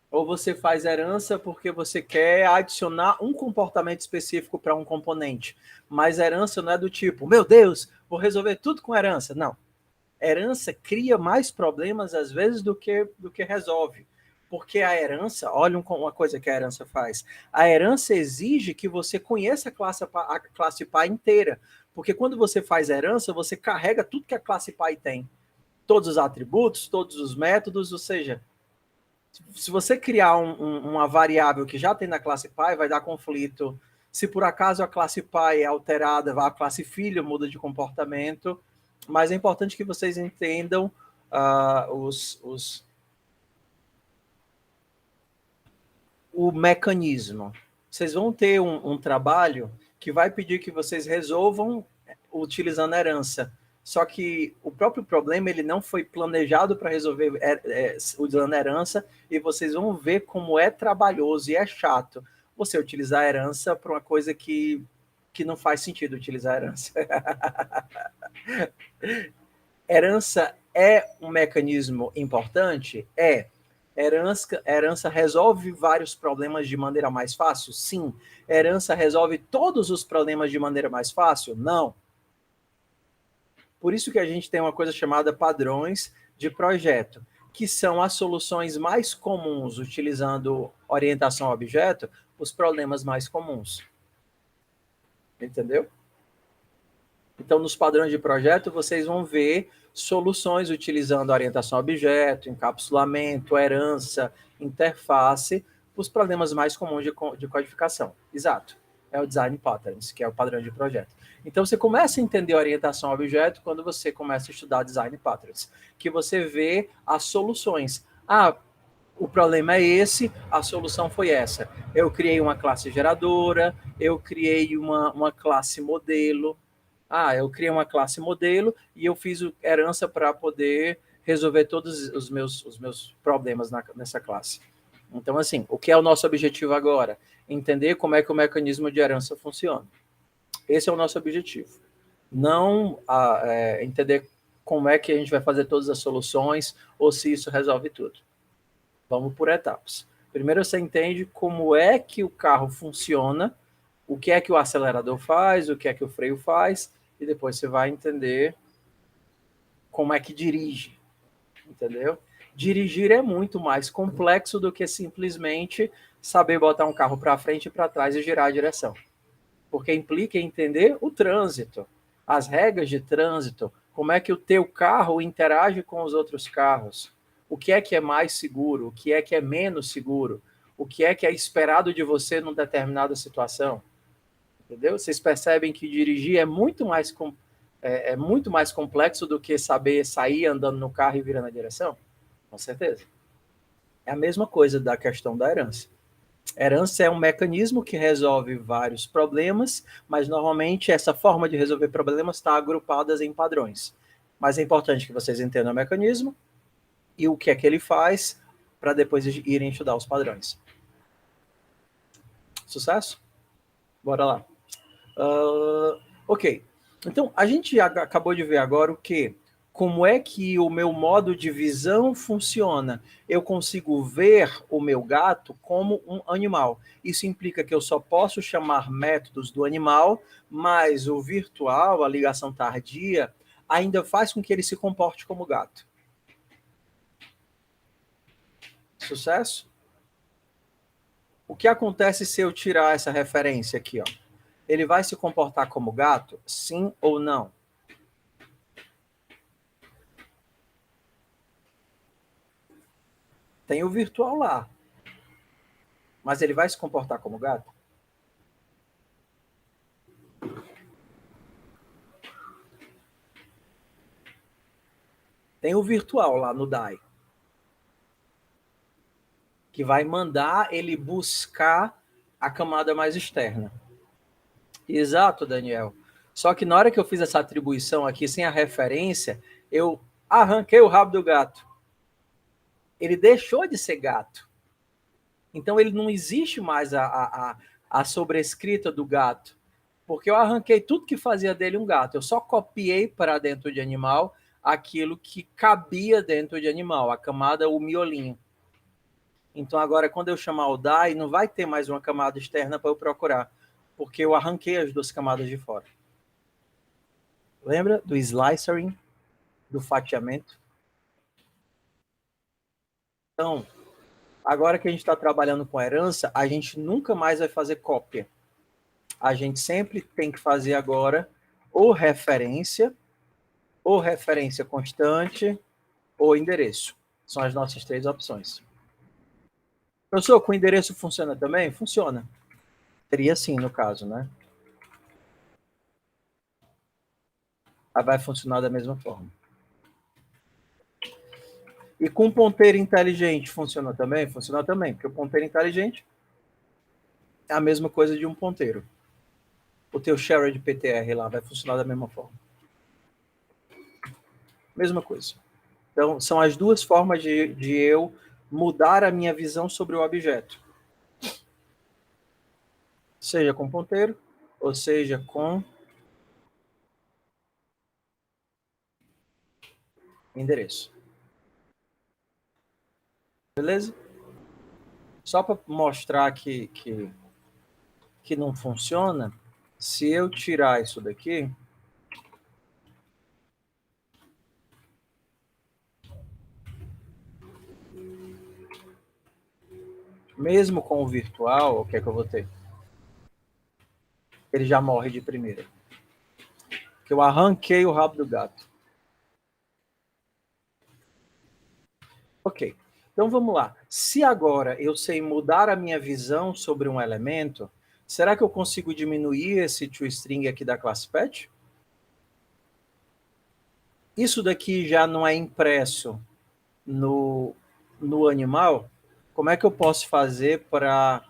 Ou você faz herança porque você quer adicionar um comportamento específico para um componente. Mas herança não é do tipo, meu Deus, vou resolver tudo com herança. Não. Herança cria mais problemas, às vezes, do que resolve. Porque a herança, olha uma coisa que a herança faz. A herança exige que você conheça a classe pai inteira. Porque quando você faz herança, você carrega tudo que a classe pai tem. Todos os atributos, todos os métodos, ou seja, se você criar uma variável que já tem na classe pai, vai dar conflito. Se por acaso a classe pai é alterada, a classe filho muda de comportamento. Mas é importante que vocês entendam o mecanismo. Vocês vão ter um trabalho que vai pedir que vocês resolvam utilizando herança. Só que o próprio problema ele não foi planejado para resolver usando herança, e vocês vão ver como é trabalhoso e é chato você utilizar a herança para uma coisa que não faz sentido utilizar a herança. Herança é um mecanismo importante? É. Herança resolve vários problemas de maneira mais fácil? Sim. Herança resolve todos os problemas de maneira mais fácil? Não. Por isso que a gente tem uma coisa chamada padrões de projeto, que são as soluções mais comuns utilizando orientação a objeto, os problemas mais comuns. Entendeu? Então, nos padrões de projeto, vocês vão ver soluções utilizando orientação a objeto, encapsulamento, herança, interface, os problemas mais comuns de codificação. Exato. É o Design Patterns, que é o padrão de projeto. Então, você começa a entender orientação a objeto quando você começa a estudar Design Patterns, que você vê as soluções. Ah, o problema é esse, a solução foi essa. Eu criei uma classe geradora, eu criei uma classe modelo. Ah, eu criei uma classe modelo e eu fiz herança para poder resolver todos os meus problemas nessa classe. Então, assim, o que é o nosso objetivo agora? Entender como é que o mecanismo de herança funciona. Esse é o nosso objetivo. Não entender como é que a gente vai fazer todas as soluções ou se isso resolve tudo. Vamos por etapas. Primeiro você entende como é que o carro funciona, o que é que o acelerador faz, o que é que o freio faz, e depois você vai entender como é que dirige, entendeu? Dirigir é muito mais complexo do que simplesmente saber botar um carro para frente e para trás e girar a direção. Porque implica entender o trânsito, as regras de trânsito, como é que o teu carro interage com os outros carros, o que é mais seguro, o que é menos seguro, o que é esperado de você numa determinada situação. Entendeu? Vocês percebem que dirigir é muito mais complexo do que saber sair andando no carro e virando a direção? Com certeza. É a mesma coisa da questão da herança. Herança é um mecanismo que resolve vários problemas, mas normalmente essa forma de resolver problemas está agrupada em padrões. Mas é importante que vocês entendam o mecanismo e o que é que ele faz para depois irem estudar os padrões. Sucesso? Bora lá. Ok. Então, a gente acabou de ver agora o que? Como é que o meu modo de visão funciona? Eu consigo ver o meu gato como um animal. Isso implica que eu só posso chamar métodos do animal, mas o virtual, a ligação tardia, ainda faz com que ele se comporte como gato. Sucesso? O que acontece se eu tirar essa referência aqui, ó? Ele vai se comportar como gato? Sim ou não? Tem o virtual lá. Mas ele vai se comportar como gato? Tem o virtual lá no DAI. Que vai mandar ele buscar a camada mais externa. Exato, Daniel. Só que na hora que eu fiz essa atribuição aqui, sem a referência, eu arranquei o rabo do gato. Ele deixou de ser gato. Então ele não existe mais a sobrescrita do gato. Porque eu arranquei tudo que fazia dele um gato. Eu só copiei para dentro de animal aquilo que cabia dentro de animal, a camada, o miolinho. Então agora, quando eu chamar o DAI, não vai ter mais uma camada externa para eu procurar, porque eu arranquei as duas camadas de fora. Lembra do slicing, do fatiamento? Então, agora que a gente está trabalhando com herança, a gente nunca mais vai fazer cópia. A gente sempre tem que fazer agora ou referência constante, ou endereço. São as nossas três opções. Professor, com endereço funciona também? Funciona. Teria sim, no caso, né? Vai funcionar da mesma forma. E com ponteiro inteligente funciona também? Funciona também, porque o ponteiro inteligente é a mesma coisa de um ponteiro. O teu shared PTR lá vai funcionar da mesma forma. Mesma coisa. Então, são as duas formas de eu mudar a minha visão sobre o objeto. Seja com ponteiro, ou seja com endereço. Beleza? Só para mostrar que não funciona, se eu tirar isso daqui, Mesmo com o virtual, o que é que eu vou ter? Ele já morre de primeira. Porque eu arranquei o rabo do gato. Ok. Então vamos lá. Se agora eu sei mudar a minha visão sobre um elemento, será que eu consigo diminuir esse toString aqui da classe pet? Isso daqui já não é impresso no animal? Como é que eu posso fazer para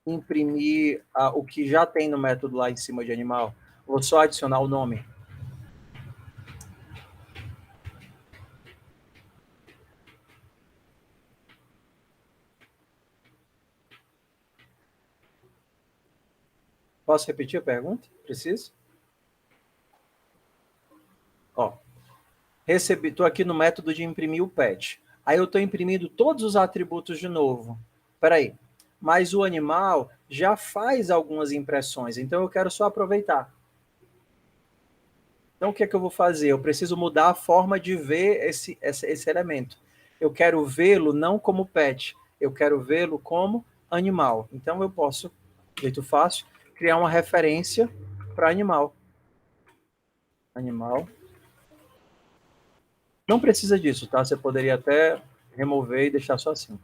imprimir o que já tem no método lá em cima de animal? Vou só adicionar o nome. Posso repetir a pergunta? Preciso? Ó, estou aqui no método de imprimir o pet. Aí eu estou imprimindo todos os atributos de novo. Espera aí. Mas o animal já faz algumas impressões, então eu quero só aproveitar. Então o que é que eu vou fazer? Eu preciso mudar a forma de ver esse elemento. Eu quero vê-lo não como pet, eu quero vê-lo como animal. Então eu posso, de jeito fácil, criar uma referência para animal. Animal. Não precisa disso, tá? Você poderia até remover e deixar só assim.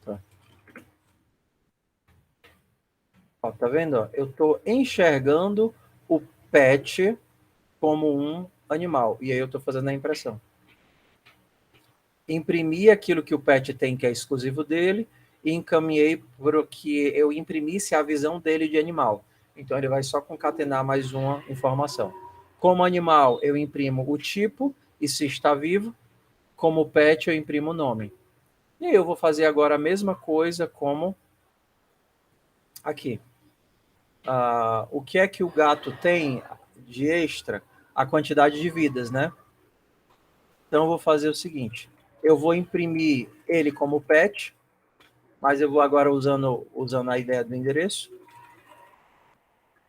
Tá, ó, tá vendo? Ó? Eu estou enxergando o pet como um animal. E aí eu estou fazendo a impressão. Imprimi aquilo que o pet tem, que é exclusivo dele, e encaminhei para que eu imprimisse a visão dele de animal. Então ele vai só concatenar mais uma informação. Como animal, eu imprimo o tipo e se está vivo. Como pet, eu imprimo o nome. E aí eu vou fazer agora a mesma coisa como aqui. O que é que o gato tem de extra? A quantidade de vidas, né? Então eu vou fazer o seguinte: eu vou imprimir ele como pet, mas eu vou agora usando a ideia do endereço.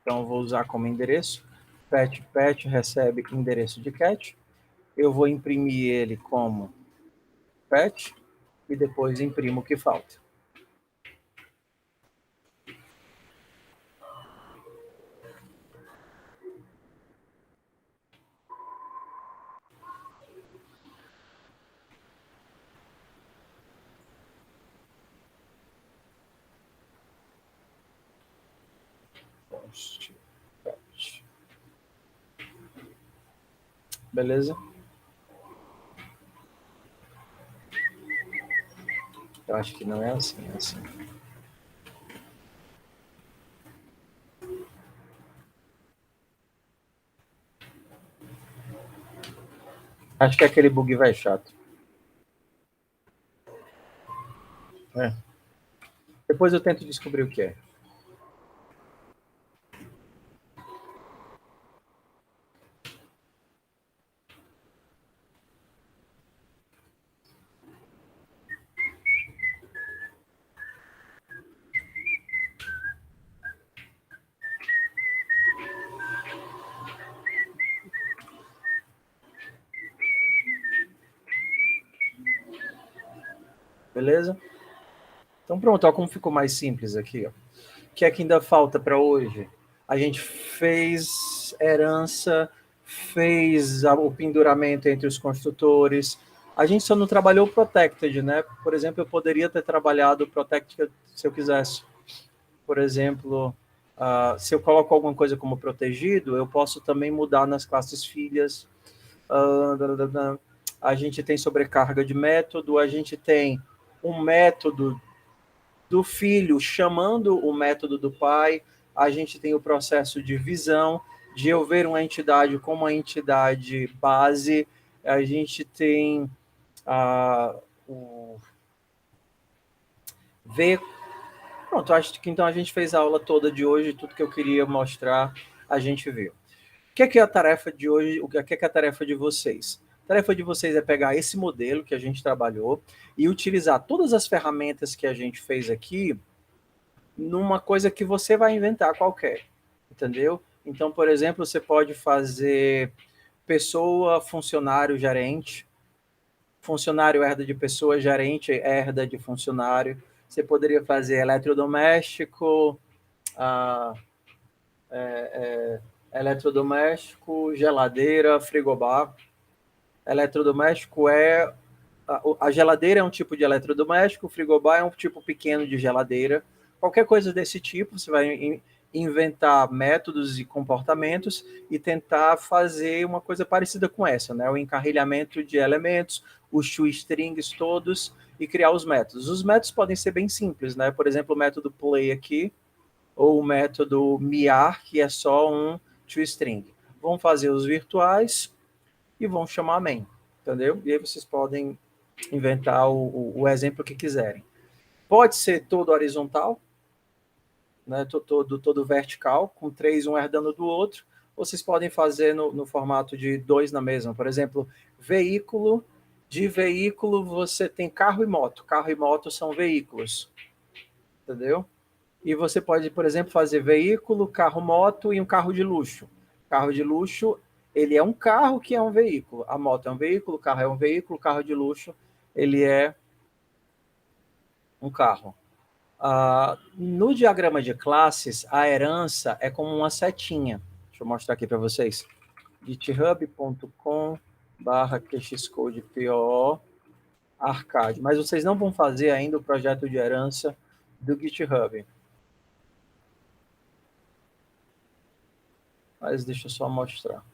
Então eu vou usar como endereço. Pet recebe endereço de cat. Eu vou imprimir ele como pet e depois imprimo o que falta. Post pet. Beleza? Eu acho que não é assim, é assim. Acho que é aquele bug vai chato. É. Depois eu tento descobrir o que é. Beleza? Então pronto, ó, como ficou mais simples aqui. Ó. O que é que ainda falta para hoje? A gente fez herança, fez o penduramento entre os construtores. A gente só não trabalhou o protected, né? Por exemplo, eu poderia ter trabalhado o protected se eu quisesse. Por exemplo, se eu coloco alguma coisa como protegido, eu posso também mudar nas classes filhas. A gente tem sobrecarga de método, a gente tem um método do filho chamando o método do pai, a gente tem o processo de visão, de eu ver uma entidade como uma entidade base, a gente tem o ver. Pronto, acho que então a gente fez a aula toda de hoje, tudo que eu queria mostrar, a gente viu. O que é a tarefa de hoje? O que é a tarefa de vocês? A tarefa de vocês é pegar esse modelo que a gente trabalhou e utilizar todas as ferramentas que a gente fez aqui numa coisa que você vai inventar qualquer, entendeu? Então, por exemplo, você pode fazer pessoa, funcionário, gerente, funcionário herda de pessoa, gerente herda de funcionário. Você poderia fazer eletrodoméstico, ah, eletrodoméstico, geladeira, frigobar. Eletrodoméstico é a geladeira é um tipo de eletrodoméstico, o frigobar é um tipo pequeno de geladeira. Qualquer coisa desse tipo, você vai inventar métodos e comportamentos e tentar fazer uma coisa parecida com essa, né? O encarrilhamento de elementos, os toStrings todos e criar os métodos. Os métodos podem ser bem simples, né? Por exemplo, o método play aqui, ou o método miar, que é só um toString. Vão fazer os virtuais e vão chamar main, entendeu? E aí vocês podem inventar o exemplo que quiserem. Pode ser todo horizontal, né, todo vertical, com 3, um herdando do outro, ou vocês podem fazer no formato de 2 na mesma. Por exemplo, veículo, de veículo você tem carro e moto. Carro e moto são veículos, entendeu? E você pode, por exemplo, fazer veículo, carro, moto e um carro de luxo. Carro de luxo, ele é um carro que é um veículo. A moto é um veículo, o carro é um veículo, o carro de luxo, ele é um carro. No diagrama de classes, a herança é como uma setinha. Deixa eu mostrar aqui para vocês. github.com/qxcodepoo arcade. Mas vocês não vão fazer ainda o projeto de herança do GitHub. Mas deixa eu só mostrar.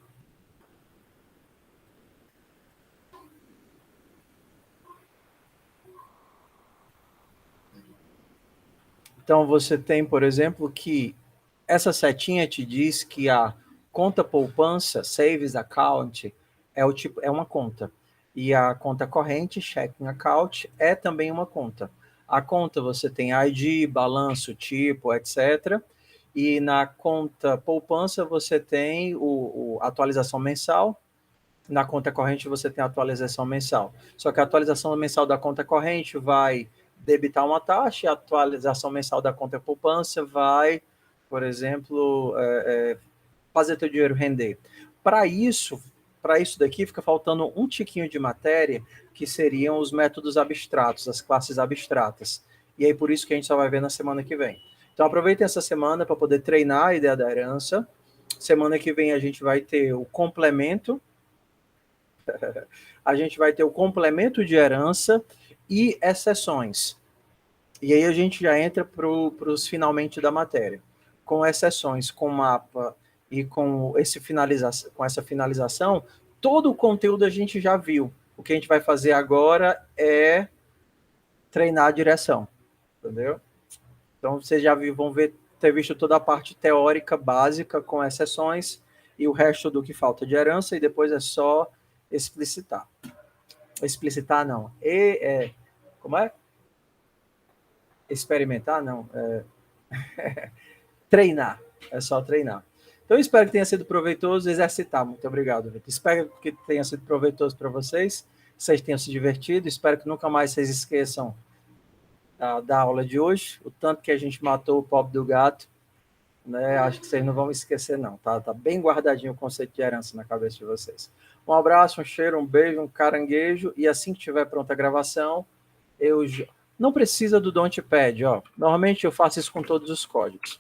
Então, você tem, por exemplo, que essa setinha te diz que a conta poupança, savings account, é uma conta. E a conta corrente, checking account, é também uma conta. A conta você tem ID, balanço, tipo, etc. E na conta poupança você tem a atualização mensal. Na conta corrente você tem a atualização mensal. Só que a atualização mensal da conta corrente vai debitar uma taxa e a atualização mensal da conta poupança vai, por exemplo, fazer teu dinheiro render. Para isso daqui fica faltando um tiquinho de matéria, que seriam os métodos abstratos, as classes abstratas. E aí por isso que a gente só vai ver na semana que vem. Então aproveitem essa semana para poder treinar a ideia da herança. Semana que vem a gente vai ter o complemento, a gente vai ter o complemento de herança e exceções. E aí a gente já entra para os finalmente da matéria. Com exceções, com mapa e com essa finalização, todo o conteúdo a gente já viu. O que a gente vai fazer agora é treinar a direção, entendeu? Então vocês já vão ter visto toda a parte teórica básica com exceções e o resto do que falta de herança, e depois é só explicitar. Explicitar não. Como é? Experimentar não. Treinar. É só treinar. Então, eu espero que tenha sido proveitoso. Exercitar. Muito obrigado, Vitor. Espero que tenha sido proveitoso para vocês. Que vocês tenham se divertido. Espero que nunca mais vocês esqueçam da aula de hoje. O tanto que a gente matou o pobre do gato. Né? Acho que vocês não vão esquecer, não. Tá bem guardadinho o conceito de herança na cabeça de vocês. Um abraço, um cheiro, um beijo, um caranguejo. E assim que estiver pronta a gravação, eu não precisa do Don't ó. Normalmente eu faço isso com todos os códigos.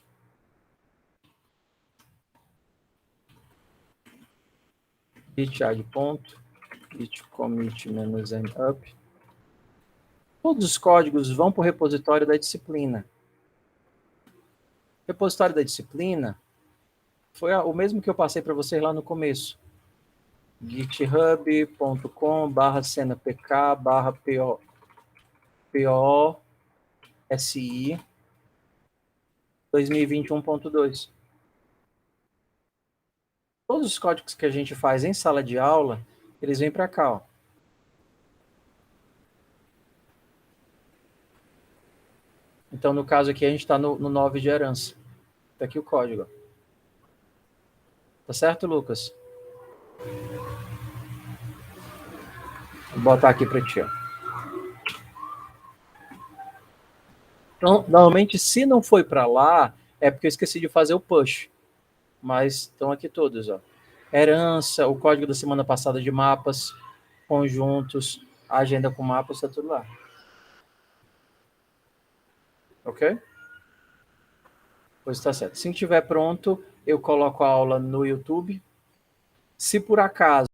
git commit-m-up. Todos os códigos vão para o repositório da disciplina. O repositório da disciplina foi o mesmo que eu passei para vocês lá no começo. github.com/cena-pk/POSI 2021.2. Todos os códigos que a gente faz em sala de aula, eles vêm para cá, ó. Então, no caso aqui, a gente está no 9 de herança. Está aqui o código. Tá certo, Lucas? Vou botar aqui para ti. Ó. Então, normalmente, se não foi para lá, é porque eu esqueci de fazer o push. Mas estão aqui todos, ó. Herança, o código da semana passada de mapas, conjuntos, a agenda com mapas, está tudo lá. Ok? Pois está certo. Se estiver pronto, eu coloco a aula no YouTube. Se por acaso